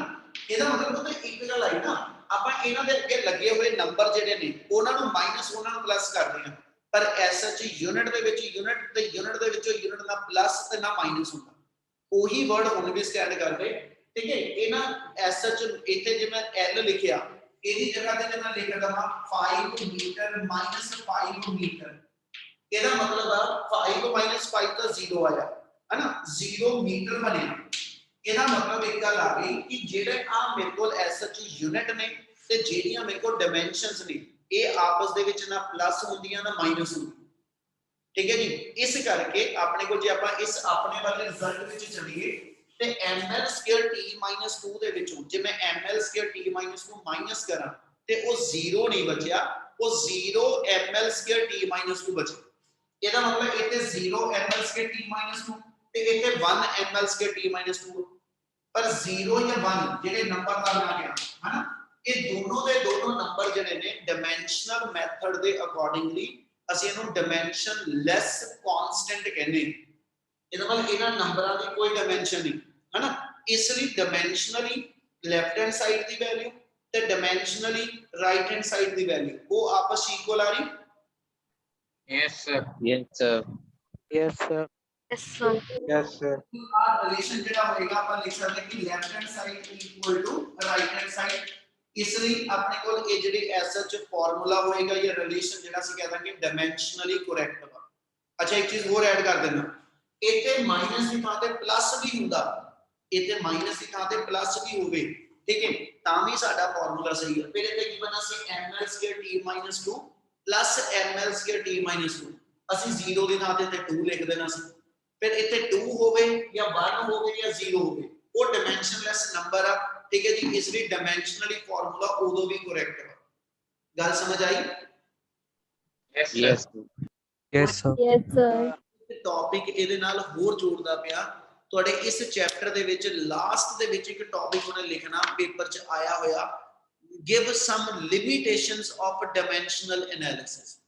ਇਹਦਾ ਮਤਲਬ ਉਹ ਇੱਕ ਗੱਲ ਆਈ ਨਾ, ਆਪਾਂ ਇਹਨਾਂ ਦੇ ਅੱਗੇ ਲੱਗੇ ਹੋਏ ਨੰਬਰ ਜਿਹੜੇ ਨੇ ਉਹਨਾਂ ਨੂੰ ਮਾਈਨਸ ਉਹਨਾਂ ਨੂੰ ਪਲੱਸ ਕਰਦੇ ਹਾਂ, ਪਰ ਐਸ ਐਚ ਯੂਨਿਟ ਦੇ ਵਿੱਚ ਯੂਨਿਟ ਤੇ ਯੂਨਿਟ ਦੇ ਵਿੱਚੋਂ ਯੂਨਿਟ ਦਾ ਪਲੱਸ ਤੇ ਨਾ ਮਾਈਨਸ ਹੁੰਦਾ। ਉਹੀ ਵਰਡ ਹੁਣ ਵੀ ਸਟੈਂਡ ਕਰਦੇ, ਠੀਕ ਹੈ। ਇਹਨਾਂ ਐਸ ਐਚ ਇੱਥੇ ਜੇ ਮੈਂ ਐਲ ਲਿਖਿਆ, ਇਹਦੀ ਜਗ੍ਹਾ ਤੇ ਜੇ ਮੈਂ ਲਿਖ ਦਵਾਂ 5 ਮੀਟਰ ਮਾਈਨਸ 5 ਮੀਟਰ, ਇਹਦਾ ਮਤਲਬ ਆ 5 ਮਾਈਨਸ 5 ਤਾਂ 0 ਆਇਆ है ना, 0 मीटर ਬਣਿਆ। ਇਹਦਾ ਮਤਲਬ ਇੱਕ ਗੱਲ ਆ ਗਈ ਕਿ ਜਿਹੜੇ ਆ ਮੇਰੇ ਕੋਲ ਐਸਐਚ ਯੂਨਿਟ ਨੇ ਤੇ ਜਿਹੜੀਆਂ ਮੇਰੇ ਕੋਲ ਡਾਈਮੈਂਸ਼ਨਸ ਨੇ ਇਹ ਆਪਸ ਦੇ ਵਿੱਚ ਨਾ ਪਲੱਸ ਹੁੰਦੀਆਂ ਨਾ ਮਾਈਨਸ ਹੁੰਦੀਆਂ, ਠੀਕ ਹੈ ਜੀ। ਇਸ ਕਰਕੇ ਆਪਣੇ ਕੋਲ ਜੇ ਆਪਾਂ ਇਸ ਆਪਣੇ ਵਾਲੇ ਰਿਜ਼ਲਟ ਵਿੱਚ ਚੱਲੀਏ ਤੇ ml ਸਕੁਅਰ t - 2 ਦੇ ਵਿੱਚੋਂ ਜੇ ਮੈਂ ml ਸਕੁਅਰ t - 2 ਮਾਈਨਸ ਕਰਾਂ ਤੇ ਉਹ 0 ਨਹੀਂ ਬਚਿਆ, ਉਹ 0 ml ਸਕੁਅਰ t - 2 ਬਚਿਆ। ਇਹਦਾ ਮਤਲਬ ਇੱਥੇ 0 ml ਸਕੁਅਰ t - 2 ਤੇ ਇੱਥੇ 1 ml ਸਕੁਅਰ t - 2, पर 0 या 1 ਜਿਹੜੇ ਨੰਬਰ ਦਾ ਆ ਗਿਆ ਹੈ ਨਾ, ਇਹ ਦੋਨੋਂ ਦੇ ਦੋਨੋਂ ਨੰਬਰ ਜਿਹੜੇ ਨੇ ਡਾਈਮੈਂਸ਼ਨਲ ਮੈਥਡ ਦੇ ਅਕੋਰਡਿੰਗਲੀ ਅਸੀਂ ਇਹਨੂੰ ਡਾਈਮੈਂਸ਼ਨ ਲੈਸ ਕਨਸਟੈਂਟ ਕਹਿੰਦੇ ਹਾਂ। ਇਹਦਾ ਮਤਲਬ ਇਹਨਾਂ ਨੰਬਰਾਂ ਦੀ ਕੋਈ ਡਾਈਮੈਂਸ਼ਨ ਨਹੀਂ ਹੈ ਨਾ, ਇਸ ਲਈ ਡਾਈਮੈਂਸ਼ਨਲੀ ਲੈਫਟ ਹੈਂਡ ਸਾਈਡ ਦੀ ਵੈਲਿਊ ਤੇ ਡਾਈਮੈਂਸ਼ਨਲੀ ਰਾਈਟ ਹੈਂਡ ਸਾਈਡ ਦੀ ਵੈਲਿਊ ਉਹ ਆਪਸ ਵਿੱਚ ਇਕੁਅਲ ਆ ਰਹੀ। Yes, sir. yes sir Yes sir. Yes, sir. Yes sir. ਆ ਰਿਲੇਸ਼ਨ ਜਿਹੜਾ ਹੋਏਗਾ ਆਪਾਂ ਲਿਖ ਸਕਦੇ ਕਿ left hand side equal to right hand side. ਇਸ ਲਈ ਆਪਣੇ ਕੋਲ ਇਹ ਜਿਹੜੀ ਐਸਐਚ ਫਾਰਮੂਲਾ ਹੋਏਗਾ ਜਾਂ ਰਿਲੇਸ਼ਨ ਜਿਹੜਾ ਅਸੀਂ ਕਹਿ ਦਾਂਗੇ ਡਾਈਮੈਂਸ਼ਨਲੀ ਕਰੈਕਟ ਵਾ। ਅੱਛਾ ਇੱਕ ਚੀਜ਼ ਹੋਰ ਐਡ ਕਰ ਦੇਣਾ, ਇੱਥੇ ਮਾਈਨਸ ਦੀ ਥਾਂ ਤੇ ਪਲੱਸ ਵੀ ਹੁੰਦਾ, ਇੱਥੇ ਮਾਈਨਸ ਦੀ ਥਾਂ ਤੇ ਪਲੱਸ ਵੀ ਹੋਵੇ, ਠੀਕ ਹੈ, ਤਾਂ ਵੀ ਸਾਡਾ ਫਾਰਮੂਲਾ ਸਹੀ ਹੈ। ਫਿਰ ਇੱਥੇ ਕੀ ਬਣਾ ਸੀ ml square t - 2 plus ml square t - 2, ਅਸੀਂ 0 ਦੀ ਥਾਂ ਤੇ 2 ਲਿਖ ਦੇਣਾ ਸੀ। ਫਿਰ ਇੱਥੇ 2 ਹੋਵੇ ਜਾਂ 1 ਹੋਵੇ ਜਾਂ 0 ਹੋਵੇ ਉਹ ਡਾਈਮੈਂਸ਼ਨਲੈਸ ਨੰਬਰ ਆ, ਠੀਕ ਹੈ ਜੀ। ਇਸ ਲਈ ਡਾਈਮੈਂਸ਼ਨਲੀ ਫਾਰਮੂਲਾ ਉਦੋਂ ਵੀ ਕਰੈਕਟ ਹੈ। ਗੱਲ ਸਮਝ ਆਈ? Yes, sir. yes Yes sir. Yes, sir. Topic ਇਹਦੇ ਨਾਲ ਹੋਰ ਜੋੜਦਾ ਪਿਆ ਤੁਹਾਡੇ ਇਸ ਚੈਪਟਰ ਦੇ ਵਿੱਚ ਲਾਸਟ ਦੇ ਵਿੱਚ ਇੱਕ ਟੌਪਿਕ ਉਹਨੇ ਲਿਖਣਾ ਪੇਪਰ 'ਚ ਆਇਆ ਹੋਇਆ, give some limitations of dimensional analysis.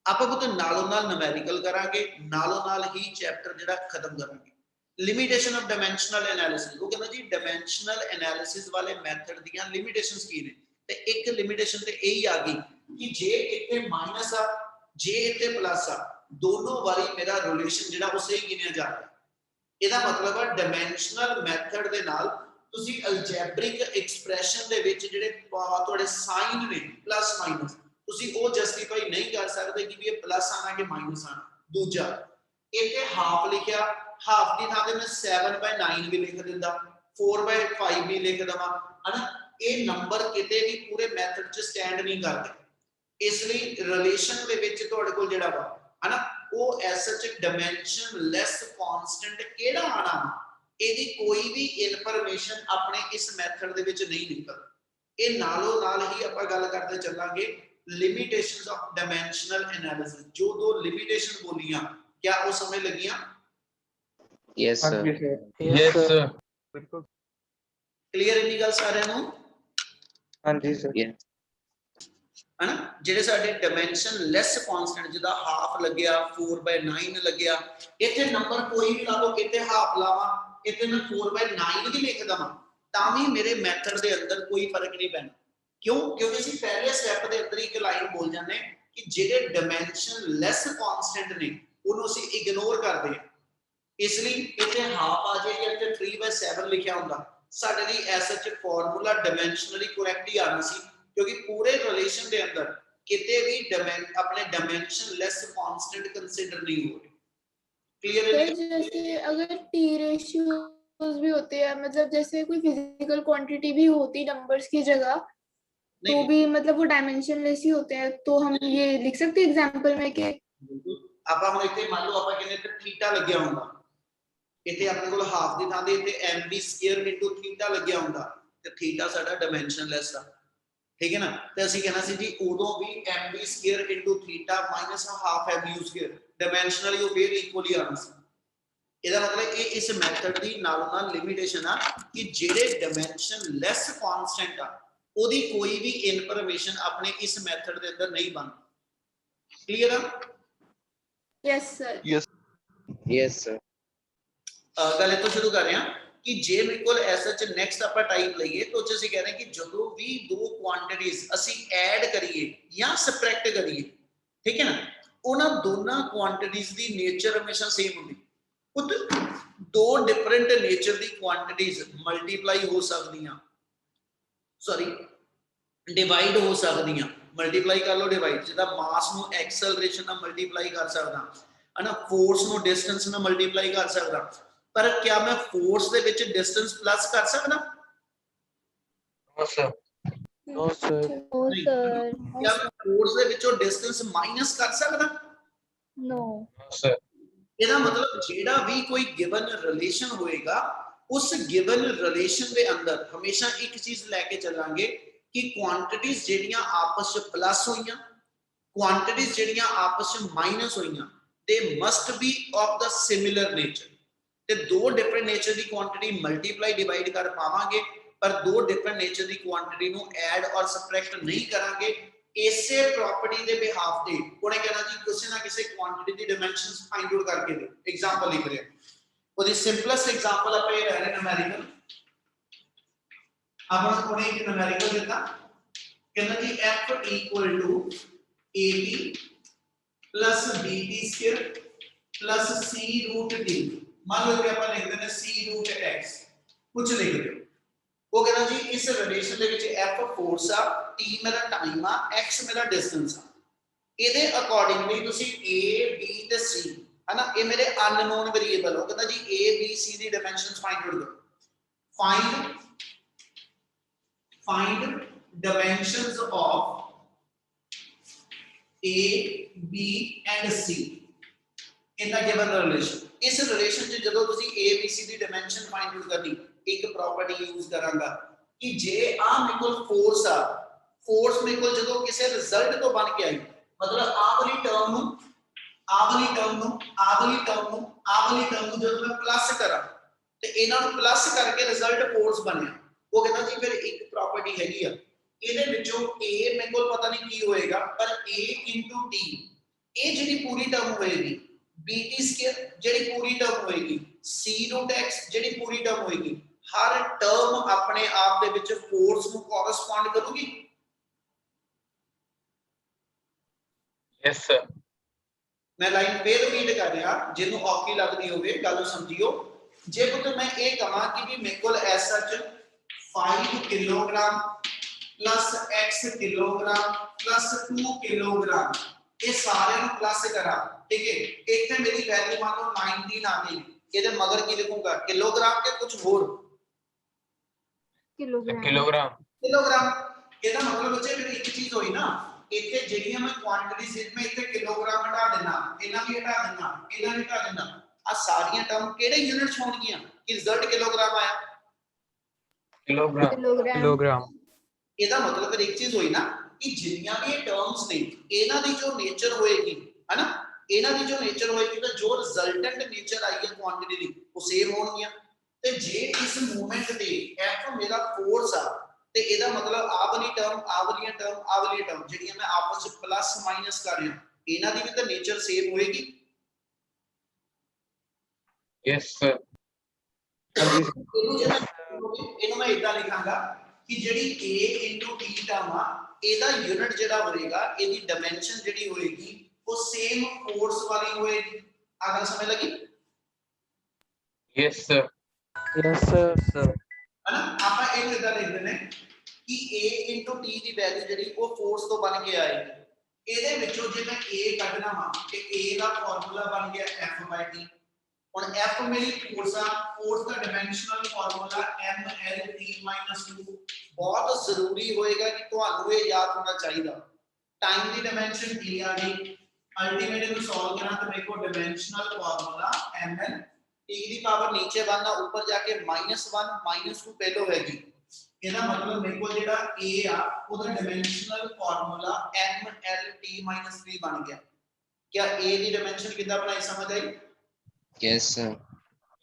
ਆਪਾਂ ਉਹ ਨਾਲੋਂ ਨਾਲ ਨੂਮੈਰੀਕਲ ਕਰਾਂਗੇ, ਨਾਲੋਂ ਨਾਲ ਹੀ ਚੈਪਟਰ ਜਿਹੜਾ ਖਤਮ ਕਰਾਂਗੇ। ਲਿਮਿਟੇਸ਼ਨ ਆਫ ਡਾਈਮੈਂਸ਼ਨਲ ਐਨਾਲਿਸਿਸ, ਉਹ ਕਹਿੰਦਾ ਜੀ ਡਾਈਮੈਂਸ਼ਨਲ ਐਨਾਲਿਸਿਸ ਵਾਲੇ ਮੈਥਡ ਦੀਆਂ ਲਿਮਿਟੇਸ਼ਨਸ ਕੀ ਨੇ, ਤੇ ਇੱਕ ਲਿਮਿਟੇਸ਼ਨ ਤੇ ਇਹ ਹੀ ਆ ਗਈ ਕਿ ਜੇ ਇੱਥੇ ਮਾਈਨਸ ਆ ਜੇ ਇੱਥੇ ਪਲੱਸ ਆ ਦੋਨੋਂ ਵਾਰੀ ਮੇਰਾ ਰਿਲੇਸ਼ਨ ਜਿਹੜਾ ਉਹ ਸਹੀ ਗਿਣਿਆ ਜਾਵੇ। ਇਹਦਾ ਮਤਲਬ ਹੈ ਡਾਈਮੈਂਸ਼ਨਲ ਮੈਥਡ ਦੇ ਨਾਲ ਤੁਸੀਂ ਅਲਜੈਬਰਿਕ ਐਕਸਪ੍ਰੈਸ਼ਨ ਦੇ ਵਿੱਚ ਜਿਹੜੇ ਤੁਹਾਡੇ ਸਾਈਨ ਨੇ ਪਲੱਸ ਮਾਈਨਸ ਤੁਸੀਂ ਉਹ ਜਸਟੀਫਾਈ ਨਹੀਂ ਕਰ ਸਕਦੇ ਕਿ ਵੀ ਇਹ ਪਲੱਸ ਆਣਾ ਕਿ ਮਾਈਨਸ ਆਣਾ। ਦੂਜਾ ਇੱਥੇ ਹਾਫ ਲਿਖਿਆ, ਹਾਫ ਦੀ ਥਾਂ ਤੇ ਮੈਂ 7/9 ਵੀ ਲਿਖ ਦਿੰਦਾ, 4/5 ਵੀ ਲਿਖ ਦਵਾਂ, ਹਨਾ। ਇਹ ਨੰਬਰ ਕਿਤੇ ਵੀ ਪੂਰੇ ਮੈਥਡ 'ਚ ਸਟੈਂਡ ਨਹੀਂ ਕਰਦੇ। ਇਸ ਲਈ ਰਿਲੇਸ਼ਨ ਦੇ ਵਿੱਚ ਤੁਹਾਡੇ ਕੋਲ ਜਿਹੜਾ ਵਾ ਹਨਾ ਉਹ ਐਸ ਐਚ ਡਾਈਮੈਂਸ਼ਨ ਲੈਸ ਕਨਸਟੈਂਟ ਕਿਹੜਾ ਆਣਾ, ਇਹਦੀ ਕੋਈ ਵੀ ਇਨਫੋਰਮੇਸ਼ਨ ਆਪਣੇ ਇਸ ਮੈਥਡ ਦੇ ਵਿੱਚ ਨਹੀਂ ਨਿਕਲਦੀ। ਇਹ ਨਾਲੋਂ ਨਾਲ ਹੀ ਆਪਾਂ ਗੱਲ ਕਰਦੇ ਚੱਲਾਂਗੇ लिमिटेशंस ऑफ डायमेंशनल एनालिसिस। जो दो लिमिटेशन बोलियां क्या वो समझ लगियां? yes sir Yes, sir. बिल्कुल। क्लियर इन्नी गल सारियां नूं? हाँ जी सर। yes है ना, जेडे साडे डायमेंशन लेस कांस्टेंट जिदा हाफ लग्या 4/9 लग्या, इथे नंबर कोई भी ला लो, इथे हाफ लावा, इथे मैं 4/9 भी लिख दवां तां भी मेरे मैथड दे अंदर कोई फर्क नहीं पैना। क्यों? क्योंकि ਅਸੀਂ ਪਹਿਲੇ ਸਟੈਪ ਦੇ ਅੰਦਰ ਇੱਕ ਲਾਈਨ ਬੋਲ ਜਾਂਦੇ ਕਿ ਜਿਹੜੇ ਡਾਈਮੈਂਸ਼ਨ ਲੈਸ ਕਨਸਟੈਂਟ ਨੇ ਉਹਨੂੰ ਅਸੀਂ ਇਗਨੋਰ ਕਰਦੇ ਹਾਂ। ਇਸ ਲਈ ਇੱਥੇ ਹਾਫ ਆ ਜਾਏ ਜਾਂ ਇੱਥੇ 3/7 ਲਿਖਿਆ ਹੁੰਦਾ, ਸਾਡੇ ਲਈ ਐਸਐਚ ਫਾਰਮੂਲਾ ਡਾਈਮੈਂਸ਼ਨਲੀ ਕਰੈਕਟ ਹੀ ਆਣਾ ਸੀ, ਕਿਉਂਕਿ ਪੂਰੇ ਰਿਲੇਸ਼ਨ ਦੇ ਅੰਦਰ ਕਿਤੇ ਵੀ ਆਪਣੇ ਡਾਈਮੈਂਸ਼ਨ ਲੈਸ ਕਨਸਟੈਂਟ ਕੰਸੀਡਰ ਨਹੀਂ ਹੋ ਰਹੇ। क्लियर है? जैसे अगर t रेशियो भी होते हैं, मतलब जैसे कोई फिजिकल क्वांटिटी भी होती नंबर्स की जगह, तो नहीं भी मतलब वो डायमेंशनलेस ही होते हैं, तो हम ये लिख सकते हैं एग्जांपल में कि ਆਪਾਂ ਹੁਣ ਇੱਥੇ ਮੰਨ ਲਓ ਆਪਾਂ ਕਹਿੰਦੇ ਤੇ ਥੀਟਾ ਲੱਗਿਆ ਹੁੰਦਾ, ਇੱਥੇ ਆਪਣੇ ਕੋਲ ਹਾਫ ਦੀ ਥਾਂ ਤੇ ਇੱਥੇ mv ਸਕੁਅਰ ਇਨਟੂ ਥੀਟਾ ਲੱਗਿਆ ਹੁੰਦਾ, ਤੇ ਥੀਟਾ ਸਾਡਾ ਡਾਈਮੈਂਸ਼ਨਲੈਸ ਆ, ਠੀਕ ਹੈ ਨਾ। ਤੇ ਅਸੀਂ ਕਹਿਣਾ ਸੀ ਜੀ ਉਦੋਂ ਵੀ mv square into theta minus half mu square dimensionally ਉਹ ਫੇਰ ਇਕੁਅਲੀ ਆਣਾ ਸੀ। ਇਹਦਾ ਮਤਲਬ ਇਹ ਇਸ ਮੈਥਡ ਦੀ ਨਾਲੋਂ ਨਾਲ ਲਿਮਿਟੇਸ਼ਨ ਆ ਕਿ ਜਿਹੜੇ ਡਾਈਮੈਂਸ਼ਨਲੈਸ ਕਾਂਸਟੈਂਟ ਆ ਉਹਦੀ ਕੋਈ ਵੀ ਇਨਫੋਰਮੇਸ਼ਨ ਆਪਣੇ ਇਸ ਮੈਥਡ ਦੇ ਅੰਦਰ ਨਹੀਂ ਬਣਦੀ। ਕਲੀਅਰ ਆ? Yes sir. Yes, sir. ਗੱਲ ਇਹ ਤੋਂ ਸ਼ੁਰੂ ਕਰ ਰਹੇ ਹਾਂ ਕਿ ਜੇ ਮੇਰੇ ਕੋਲ ਐਸਾ ਚ ਨੈਕਸਟ ਆਪਾਂ ਟਾਈਪ ਲਈਏ ਤਾਂ ਅਸੀਂ ਕਹਿ ਰਹੇ ਹਾਂ ਕਿ ਜਦੋਂ ਵੀ ਦੋ ਕੁਆਂਟੀਟੀਜ਼ ਅਸੀਂ ਐਡ ਕਰੀਏ ਜਾਂ ਸਬਟ੍ਰੈਕਟ ਕਰੀਏ, ਠੀਕ ਹੈ ਨਾ, ਉਹਨਾਂ ਦੋਨਾਂ ਕੁਆਂਟੀਟੀਜ਼ ਦੀ ਨੇਚਰ ਹਮੇਸ਼ਾ ਸੇਮ ਹੁੰਦੀ। ਉਹ ਦੋ ਡਿਫਰੈਂਟ ਨੇਚਰ ਦੀ ਕੁਆਂਟੀਟੀਜ਼ ਮਲਟੀਪਲਾਈ ਹੋ ਸਕਦੀਆਂ, ਸੌਰੀ ਡਿਵਾਈਡ ਹੋ ਸਕਦੀਆਂ। ਮਲਟੀਪਲਾਈ ਕਰ ਲਓ, ਡਿਵਾਈਡ, ਜਿੱਦਾਂ ਮਾਸ ਨੂੰ ਐਕਸਲਰੇਸ਼ਨ ਨਾਲ ਮਲਟੀਪਲਾਈ ਕਰ ਸਕਦਾ ਹੈ ਨਾ, ਫੋਰਸ ਨੂੰ ਡਿਸਟੈਂਸ ਨਾਲ ਮਲਟੀਪਲਾਈ ਕਰ ਸਕਦਾ, ਪਰ ਕਿਆ ਮੈਂ ਫੋਰਸ ਦੇ ਵਿੱਚ ਡਿਸਟੈਂਸ ਪਲੱਸ ਕਰ ਸਕਦਾ? No, sir. No, sir. No, sir. ਕਿਆ ਮੈਂ ਫੋਰਸ ਦੇ ਵਿੱਚੋਂ ਡਿਸਟੈਂਸ ਮਾਈਨਸ ਕਰ ਸਕਦਾ? No. No, sir. ਇਹਦਾ ਮਤਲਬ ਜਿਹੜਾ ਵੀ ਕੋਈ ਗਿਵਨ ਰਿਲੇਸ਼ਨ ਹੋਏਗਾ, ਉਸ ਗਿਵਨ ਰਿਲੇਸ਼ਨ ਦੇ ਅੰਦਰ ਹਮੇਸ਼ਾ ਇੱਕ ਚੀਜ਼ ਲੈ ਕੇ ਚੱਲਾਂਗੇ ਕਿ ਕੁਆਂਟੀਟੀਜ਼ ਜਿਹੜੀਆਂ ਆਪਸ ਵਿੱਚ ਪਲੱਸ ਹੋਈਆਂ, ਕੁਆਂਟੀਟੀਜ਼ ਜਿਹੜੀਆਂ ਆਪਸ ਵਿੱਚ ਮਾਈਨਸ ਹੋਈਆਂ, they must be of the similar nature। ਤੇ ਦੋ ਡਿਫਰੈਂਟ ਨੇਚਰ ਦੀ ਕੁਆਂਟੀਟੀ ਮਲਟੀਪਲਾਈ ਡਿਵਾਈਡ ਕਰ ਪਾਵਾਂਗੇ, ਪਰ ਦੋ ਡਿਫਰੈਂਟ ਨੇਚਰ ਦੀ ਕੁਆਂਟੀਟੀ ਨੂੰ ਐਡ ਔਰ ਸਬਟ੍ਰੈਕਟ ਨਹੀਂ ਕਰਾਂਗੇ। ਇਸੇ ਪ੍ਰੋਪਰਟੀ ਦੇ ਬਿਹਾਫ ਤੇ ਉਹਨੇ ਕਹਿਣਾ ਜੀ ਕਿਸੇ ਨਾ ਕਿਸੇ ਕੁਆਂਟੀਟੀ ਦੀ ਡਾਈਮੈਂਸ਼ਨਸ ਫਾਈਂਡ ਆਊਟ ਕਰਕੇ ਦਿਓ। ਐਗਜ਼ਾਮਪਲ ਲਿਖ ਰਿਹਾ, ਉਹਦੀ ਸਿੰਪਲੈਸਟ ਐਗਜ਼ਾਮਪਲ ਆਪਾਂ ਇਹ ਲੈ ਰਹੇ ਨੂਮੈਰੀਕਲ। ਆਪਾਂ ਉਹਨੇ ਇੱਕ ਨੂਮੈਰੀਕਲ ਦਿੱਤਾ, ਕਹਿੰਦਾ ਜੀ f equal to ab plus bt square plus c root d। मान लो कि ਆਪਾਂ ਲਿਖਦੇ ਨੇ c root x, ਕੁਝ ਲਿਖ ਦਿਓ। ਉਹ ਕਹਿੰਦਾ ਜੀ ਇਸ ਰਿਲੇਸ਼ਨ ਦੇ ਵਿੱਚ f ਫੋਰਸ ਆ, t ਮੇਰਾ ਟਾਈਮ ਆ, x ਮੇਰਾ ਡਿਸਟੈਂਸ ਆ। ਇਹਦੇ ਅਕੋਰਡਿੰਗਲੀ ਤੁਸੀਂ a b ਤੇ c ਹੈ ਨਾ, ਇਹ ਮੇਰੇ ਅਨਨੋਨ ਵੇਰੀਏਬਲ। ਉਹ ਕਹਿੰਦਾ ਜੀ a b c the dimensions find out ਕਰੋ। find dimensions of a b and c in the given relation। ਇਸ ਰਿਲੇਸ਼ਨ ਚ ਜਦੋਂ ਤੁਸੀਂ a b c the dimension find out ਕਰਨੀ, ਇੱਕ ਪ੍ਰੋਪਰਟੀ ਯੂਜ਼ ਕਰਾਂਗਾ ਕਿ ਜੇ ਆ ਮੇਰੇ ਕੋਲ ਫੋਰਸ ਆ, ਫੋਰਸ ਮੇਰੇ ਕੋਲ ਜਦੋਂ ਕਿਸੇ ਰਿਜ਼ਲਟ ਤੋਂ ਬਣ ਕੇ ਆਈ, ਮਤਲਬ ਆਹ ਵਾਲੀ ਟਰਮ ਨੂੰ, ਆਹ ਵਾਲੀ ਟਰਮ ਨੂੰ, ਆਹ ਵਾਲੀ ਟਰਮ ਨੂੰ, ਆਹ ਵਾਲੀ ਟਰਮ ਨੂੰ ਜਦੋਂ ਮੈਂ ਪਲੱਸ ਕਰਾਂ ਤੇ ਇਹਨਾਂ ਨੂੰ ਪਲੱਸ ਕਰਕੇ ਰਿਜ਼ਲਟ ਫੋਰਸ ਬਣਿਆ। ਉਹ ਕਹਿੰਦਾ ਜੀ ਫਿਰ ਇੱਕ ਪ੍ਰੋਪਰਟੀ ਹੈਗੀ ਆ, ਇਹਦੇ ਵਿੱਚੋਂ a ਮੇਰੇ ਕੋਲ ਪਤਾ ਨਹੀਂ ਕੀ ਹੋਏਗਾ, ਪਰ a into t ਇਹ ਜਿਹੜੀ ਪੂਰੀ ਟਰਮ ਹੋਏਗੀ, bt ਸਕੁਅਰ ਜਿਹੜੀ ਪੂਰੀ ਟਰਮ ਹੋਏਗੀ, c root x ਜਿਹੜੀ ਪੂਰੀ ਟਰਮ ਹੋਏਗੀ, ਹਰ ਟਰਮ ਆਪਣੇ ਆਪ ਦੇ ਵਿੱਚ ਫੋਰਸ ਨੂੰ ਕੋਰਸਪੋਂਡ ਕਰੂਗੀ। Yes, sir. ਮੈਂ ਲਾਈਨ ਫੇਰ ਰਿਪੀਟ ਕਰ ਰਿਹਾ, ਜਿਹਨੂੰ ਔਖੀ ਲੱਗਦੀ ਹੋਵੇ ਗੱਲ ਨੂੰ ਸਮਝਿਓ। ਜੇ ਪੁੱਤ ਮੈਂ ਇਹ ਕਹਾਂ ਕਿ ਵੀ ਮੇਰੇ ਕੋਲ ਐਸ ਸੱਚ 5 kilogram plus x kilogram plus 2 kilogram, ਇਹ ਸਾਰਿਆਂ ਨੂੰ ਪਲੱਸ ਕਰਾਂ, ਠੀਕ ਹੈ। ਇੱਥੇ ਮੇਰੀ ਵੈਲਿਊ ਮੰਨ ਲਓ 19 ਆ ਗਈ, ਇਹਦੇ ਮਗਰ ਕੀ ਲਿਖੂੰਗਾ, ਕਿਲੋਗ੍ਰਾਮ ਕੇ ਕੁਝ ਹੋਰ? Kilogram. Kilogram. ਕਿਲੋਗ੍ਰਾਮ। ਇਹਦਾ ਮਤਲਬ ਬੱਚੇ ਮੇਰੀ ਇੱਕ ਚੀਜ਼ ਹੋਈ ਨਾ, ਇੱਥੇ ਜਿਹੜੀਆਂ ਮੈਂ ਕੁਆਂਟੀਟੀਜ਼ ਮੈਂ ਇੱਥੇ ਕਿਲੋਗ੍ਰਾਮ ਹਟਾ ਦੇਣਾ, ਇਹਨਾਂ ਵੀ ਹਟਾ ਦੇਣਾ, ਇਹਨਾਂ ਵੀ ਹਟਾ ਦੇਣਾ, ਆ ਸਾਰੀਆਂ ਟਰਮ ਕਿਹੜੇ ਯੂਨਿਟਸ ਹੋਣਗੀਆਂ ਕਿ ਰਿਜ਼ਲਟ ਕਿਲੋਗ੍ਰਾਮ ਆਇਆ? Kilogram. Kilogram. Kilogram. ਇਹਦਾ ਮਤਲਬ ਫਿਰ ਇੱਕ ਚੀਜ਼ ਹੋਈ ਨਾ ਕਿ ਜਿੰਨੀਆਂ ਵੀ ਇਹ ਟਰਮਸ ਨੇ, ਇਹਨਾਂ ਦੀ ਜੋ ਨੇਚਰ ਹੋਏਗੀ ਹੈ ਨਾ, ਇਹਨਾਂ ਦੀ ਜੋ ਨੇਚਰ ਹੋਏਗੀ ਤਾਂ ਜੋ ਰਿਜ਼ਲਟੈਂਟ ਨੇਚਰ ਆਈ ਹੈ ਕੁਆਂਟੀਟੀ ਦੀ ਉਹ ਸੇਮ ਹੋਣਗੀਆਂ। ਤੇ ਜੇ ਇਸ ਮੂਵਮੈਂਟ ਤੇ f ਮੇਰਾ ਫੋਰਸ ਆ, ਤੇ ਇਹਦਾ ਮਤਲਬ ਆ ਵਾਲੀ ਟਰਮ, ਆ ਵਾਲੀਆਂ ਟਰਮ, ਆ ਵਾਲੀ ਟਰਮ ਜਿਹੜੀਆਂ ਮੈਂ ਆਪਸ ਵਿੱਚ ਪਲੱਸ ਮਾਈਨਸ ਕਰ ਰਿਹਾ, ਇਹਨਾਂ ਦੀ ਵੀ ਤਾਂ ਨੇਚਰ ਸੇਮ ਹੋਏਗੀ। Yes, sir. ਇਹਨੂੰ ਮੈਂ ਇਦਾਂ ਲਿਖਾਂਗਾ ਕਿ ਜਿਹੜੀ a into t ਟਰਮ ਆ, ਇਹਦਾ ਯੂਨਿਟ ਜਿਹੜਾ ਹੋਏਗਾ, ਇਹਦੀ ਡਾਈਮੈਂਸ਼ਨ ਜਿਹੜੀ ਹੋਏਗੀ ਉਹ ਸੇਮ ਫੋਰਸ ਵਾਲੀ ਹੋਏਗੀ। ਆ ਗੱਲ ਸਮਝ ਲੱਗੀ? Yes, sir. Yes, sir. Sir. ਹੈ ਨਾ, ਆਪਾਂ ਇਹਨੂੰ ਇਦਾਂ ਲਿਖਦੇ ਨੇ ਕਿ a into t the value ਜਿਹੜੀ ਉਹ ਫੋਰਸ ਤੋਂ ਬਣ ਕੇ ਆਏਗੀ। ਇਹਦੇ ਵਿੱਚੋਂ ਜੇ ਮੈਂ a ਕੱਢਣਾ ਵਾ ਤੇ a ਦਾ ਫਾਰਮੂਲਾ ਬਣ ਗਿਆ f/t। ਹੁਣ f ਮੇਰੀ ਫੋਰਸ ਆ, फोर्स का डायमेंशनल फार्मूला ml(t-2) बहुत जरूरी होएगा कि ਤੁਹਾਨੂੰ ਇਹ याद होना चाहिए। टाइम की डायमेंशन डी आ गई, अल्टीमेट ਨੂੰ सॉल्व करना तो मेरे को डायमेंशनल फार्मूला ml e की पावर नीचे बनना ऊपर जाके -1 -2 पहलो हैगी। ਇਹਦਾ मतलब मेरे को जेड़ा a आ ਉਹਦਾ डायमेंशनल फार्मूला ml(t-3) बन गया। क्या a की डायमेंशन कितना बनाई समझ आई? Yes sir.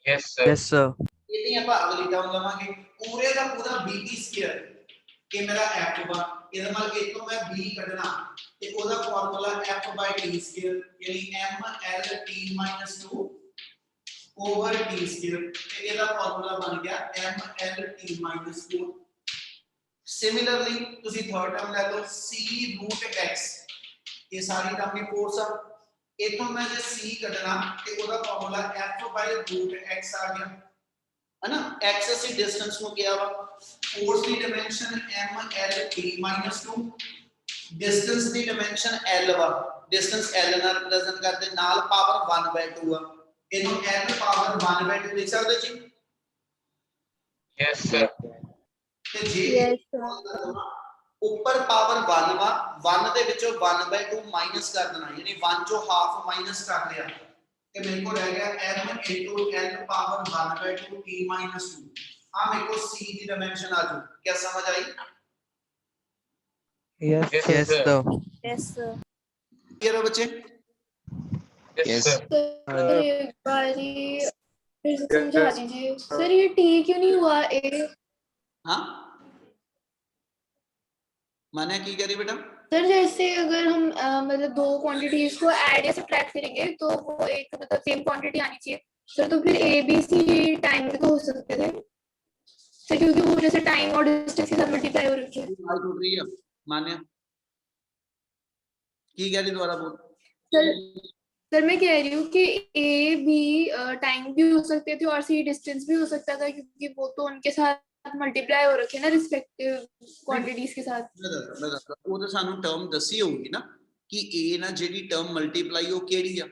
Yes, sir. Yes, sir. ਇਹਦੀ ਆਪਾਂ ਅਗਲੀ ਟਰਮ ਲਵਾਂਗੇ ਪੂਰੇ ਦਾ ਪੂਰਾ bt²। ਇਹ ਮੇਰਾ f ਵਾ, ਇਹਦਾ ਮਤਲਬ ਇਹ ਤੋਂ ਮੈਂ b ਕੱਢਣਾ ਤੇ ਉਹਦਾ ਫਾਰਮੂਲਾ f/t² ਯਾਨੀ mlt-2 ਓਵਰ t² ਤੇ ਇਹਦਾ ਫਾਰਮੂਲਾ ਬਣ ਗਿਆ mlt-4। ਸਿਮਿਲਰਲੀ ਤੁਸੀਂ ਥਰਡ ਟਰਮ ਲੈ ਲਓ c√x, ਇਹ ਸਾਰੀ ਟਰਮ ਦੀ ਫੋਰਸ ਆ। ਇਥੋਂ ਮੈਂ ਜੇ c ਕੱਢਣਾ ਤੇ ਉਹਦਾ ਫਾਰਮੂਲਾ f/√x ਆ ਗਿਆ है ना। x ਅਸੀਂ डिस्टेंस ਨੂੰ ਕਿਹਾ ਵਾ, फोर्स ਦੀ ਡਾਈਮੈਂਸ਼ਨ mlt-2, डिस्टेंस ਦੀ ਡਾਈਮੈਂਸ਼ਨ l ਵਾ, डिस्टेंस l ਨਾਲ ਰਿਪਰੈਜ਼ੈਂਟ ਕਰਦੇ ਨਾਲ ਪਾਵਰ 1/2 ਆ। ਇਹਨੂੰ l ਪਾਵਰ 1/2 ਲਿਖ ਸਕਦੇ ਜੀ। Yes, sir. ਤੇ ਜੇ Yes, sir. ਉੱਪਰ ਪਾਵਰ 1 ਵਾ, 1 ਦੇ ਵਿੱਚੋਂ 1/2 ਮਾਈਨਸ ਕਰ ਦੇਣਾ, ਯਾਨੀ 1 ਚੋਂ ਹਾਫ ਮਾਈਨਸ ਕਰ ਲਿਆ ਤੇ ਮੇਰੇ ਕੋਲ ਰਹਿ ਗਿਆ m * l ਪਾਵਰ 1/2 t-2। ਆ ਮੇਰੇ ਕੋਲ c ਦੀ ਡਾਈਮੈਂਸ਼ਨ ਆ ਜੂ। क्या समझ आई? Yes, Yes, yes, sir. sir. Yes, sir. Clear है बच्चे? Yes, Yes. sir. सर एक बारी फिर से समझा दीजिए सर, ये टी क्यों नहीं हुआ ए? हाँ माने की करी बेटा? सर जैसे अगर हम मतलब दो क्वांटिटीज को ऐड या सब्ट्रैक्ट करेंगे तो वो एक मतलब सेम क्वांटिटी आनी चाहिए सर, तो फिर ए बी सी टाइम में तो हो सकते थे सर, क्योंकि वो जैसे टाइम और डिस्टेंस के साथ मल्टीप्लाई हो रखे हैं। आवाज टूट रही है माने की कह रही दोबारा बोल। सर सर मैं कह रही हूँ कि ए बी टाइम भी हो सकते थे और सी डिस्टेंस भी हो सकता था, क्योंकि वो तो उनके साथ मल्टीप्लाई हो रखे हैं ना रिस्पेक्टिव क्वांटिटीज के साथ। ਉਹ ਤਾਂ ਸਾਨੂੰ ਟਰਮ ਦੱਸੀ ਹੋਊਗੀ ਨਾ ਕਿ a ਨਾਲ ਜਿਹੜੀ ਟਰਮ ਮਲਟੀਪਲਾਈ ਉਹ ਕਿਹੜੀ ਆ।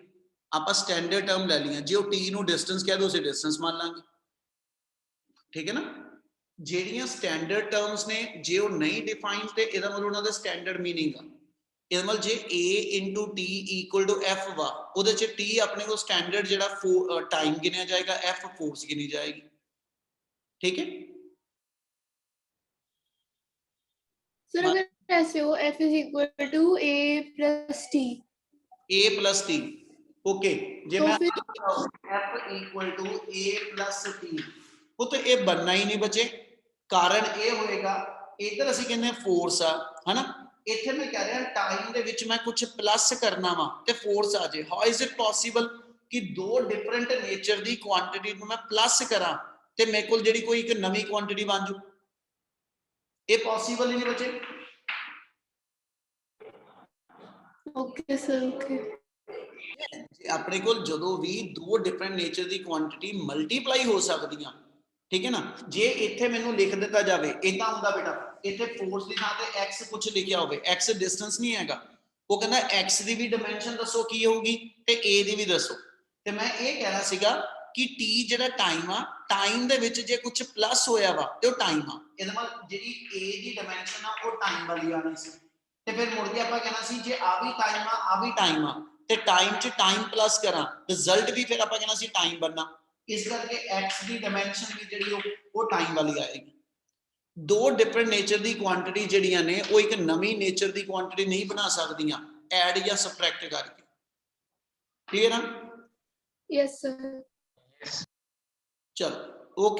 ਆਪਾਂ ਸਟੈਂਡਰਡ ਟਰਮ ਲੈ ਲਈਆਂ, ਜੇ ਉਹ t ਨੂੰ ਡਿਸਟੈਂਸ ਕਹਿ ਦੋ ਅਸੀਂ ਡਿਸਟੈਂਸ ਮੰਨ ਲਾਂਗੇ, ਠੀਕ ਹੈ ਨਾ। ਜਿਹੜੀਆਂ ਸਟੈਂਡਰਡ ਟਰਮਸ ਨੇ ਜੇ ਉਹ ਨਹੀਂ ਡਿਫਾਈਨ ਤੇ ਇਹਦਾ ਮਤਲਬ ਉਹਨਾਂ ਦਾ ਸਟੈਂਡਰਡ ਮੀਨਿੰਗ ਆ। ਇਹਦਾ ਮਤਲਬ ਜੇ a * t = f ਵਾ, ਉਹਦੇ ਚ t ਆਪਣੇ ਕੋਲ ਸਟੈਂਡਰਡ ਜਿਹੜਾ ਟਾਈਮ ਗਿਣਿਆ ਜਾਏਗਾ, f ਫੋਰਸ ਗਿਣੀ ਜਾਏਗੀ, ਠੀਕ ਹੈ। सर अगर ऐसे हो f = a + t a + t okay, जे तो मैं फिर- f = a + t ਉਹ ਤਾਂ ਇਹ बनना ही नहीं बचे। कारण ਇਹ ਹੋਏਗਾ ਇਧਰ ਅਸੀਂ ਕਹਿੰਦੇ ਫੋਰਸ ਆ ਹਨਾ, ਇੱਥੇ ਮੈਂ ਕਹਿ ਰਿਹਾ ਟਾਈਮ ਦੇ ਵਿੱਚ ਮੈਂ ਕੁਝ ਪਲੱਸ ਕਰਨਾ ਵਾ ਤੇ ਫੋਰਸ ਆ ਜੇ। ਹਾਊ ਇਜ਼ ਇਟ ਪੋਸੀਬਲ ਕਿ ਦੋ ਡਿਫਰੈਂਟ ਨੇਚਰ ਦੀ ਕੁਆਂਟੀਟੀ ਨੂੰ ਮੈਂ ਪਲੱਸ ਕਰਾਂ ਤੇ ਮੇਰੇ ਕੋਲ ਜਿਹੜੀ ਕੋਈ ਇੱਕ ਨਵੀਂ ਕੁਆਂਟੀਟੀ ਬਣ ਜੂ? ਇਹ ਪੋਸੀਬਲ ਹੀ ਨਹੀਂ ਬਚੇ। Okay sir okay. ਆਪਣੇ ਕੋਲ ਜਦੋਂ ਵੀ ਦੋ ਡਿਫਰੈਂਟ ਨੇਚਰ ਦੀ ਕੁਆਂਟੀਟੀ ਮਲਟੀਪਲਾਈ ਹੋ ਸਕਦੀਆਂ, ਠੀਕ ਹੈ ਨਾ। ਜੇ ਇੱਥੇ ਮੈਨੂੰ ਲਿਖ ਦਿੱਤਾ ਜਾਵੇ ਇਦਾਂ ਹੁੰਦਾ ਬੇਟਾ, ਇੱਥੇ ਫੋਰਸ ਦੀ ਥਾਂ ਤੇ x ਕੁਝ ਲਿਖਿਆ ਹੋਵੇ, x ਡਿਸਟੈਂਸ ਨਹੀਂ ਹੈਗਾ, ਉਹ ਕਹਿੰਦਾ x ਦੀ ਵੀ ਡਾਈਮੈਂਸ਼ਨ ਦੱਸੋ ਕੀ ਹੋਊਗੀ ਤੇ a ਦੀ ਵੀ ਦੱਸੋ। ਤੇ ਮੈਂ ਇਹ ਕਹਿਣਾ ਸੀਗਾ ਕਿ t ਜਿਹੜਾ ਟਾਈਮ ਆ, ਟਾਈਮ ਦੇ ਵਿੱਚ ਜੇ ਕੁਝ ਪਲੱਸ ਹੋਇਆ ਵਾ ਤੇ ਉਹ ਟਾਈਮ ਆ। ਇਹਦਾ ਮਤਲਬ ਜਿਹੜੀ a ਦੀ ਡਾਈਮੈਂਸ਼ਨ ਆ ਉਹ ਟਾਈਮ ਵਾਲੀ ਆਣੀ ਸੀ। ਤੇ ਫਿਰ ਮੁੜ ਕੇ ਆਪਾਂ ਕਹਿਣਾ ਸੀ ਜੇ ਆ ਵੀ ਟਾਈਮ ਆ ਵੀ ਟਾਈਮ ਆ ਤੇ ਟਾਈਮ 'ਚ ਟਾਈਮ ਪਲੱਸ ਕਰਾਂ, ਰਿਜ਼ਲਟ ਵੀ ਫਿਰ ਆਪਾਂ ਕਹਿਣਾ ਸੀ ਟਾਈਮ ਬਣਨਾ। ਇਸ ਕਰਕੇ x ਦੀ ਡਾਈਮੈਂਸ਼ਨ ਵੀ ਜਿਹੜੀ ਉਹ ਟਾਈਮ ਵਾਲੀ ਆਏਗੀ। ਦੋ ਡਿਫਰੈਂਟ ਨੇਚਰ ਦੀ ਕੁਆਂਟੀਟੀ ਜਿਹੜੀਆਂ ਨੇ ਉਹ ਇੱਕ ਨਵੀਂ ਨੇਚਰ ਦੀ ਕੁਆਂਟੀਟੀ ਨਹੀਂ ਬਣਾ ਸਕਦੀਆਂ ਐਡ ਜਾਂ ਸਬਟ੍ਰੈਕਟ ਕਰਕੇ। ਕਲੀਅਰ ਆ? Yes sir. ਚਲੋ ਓਕੇ।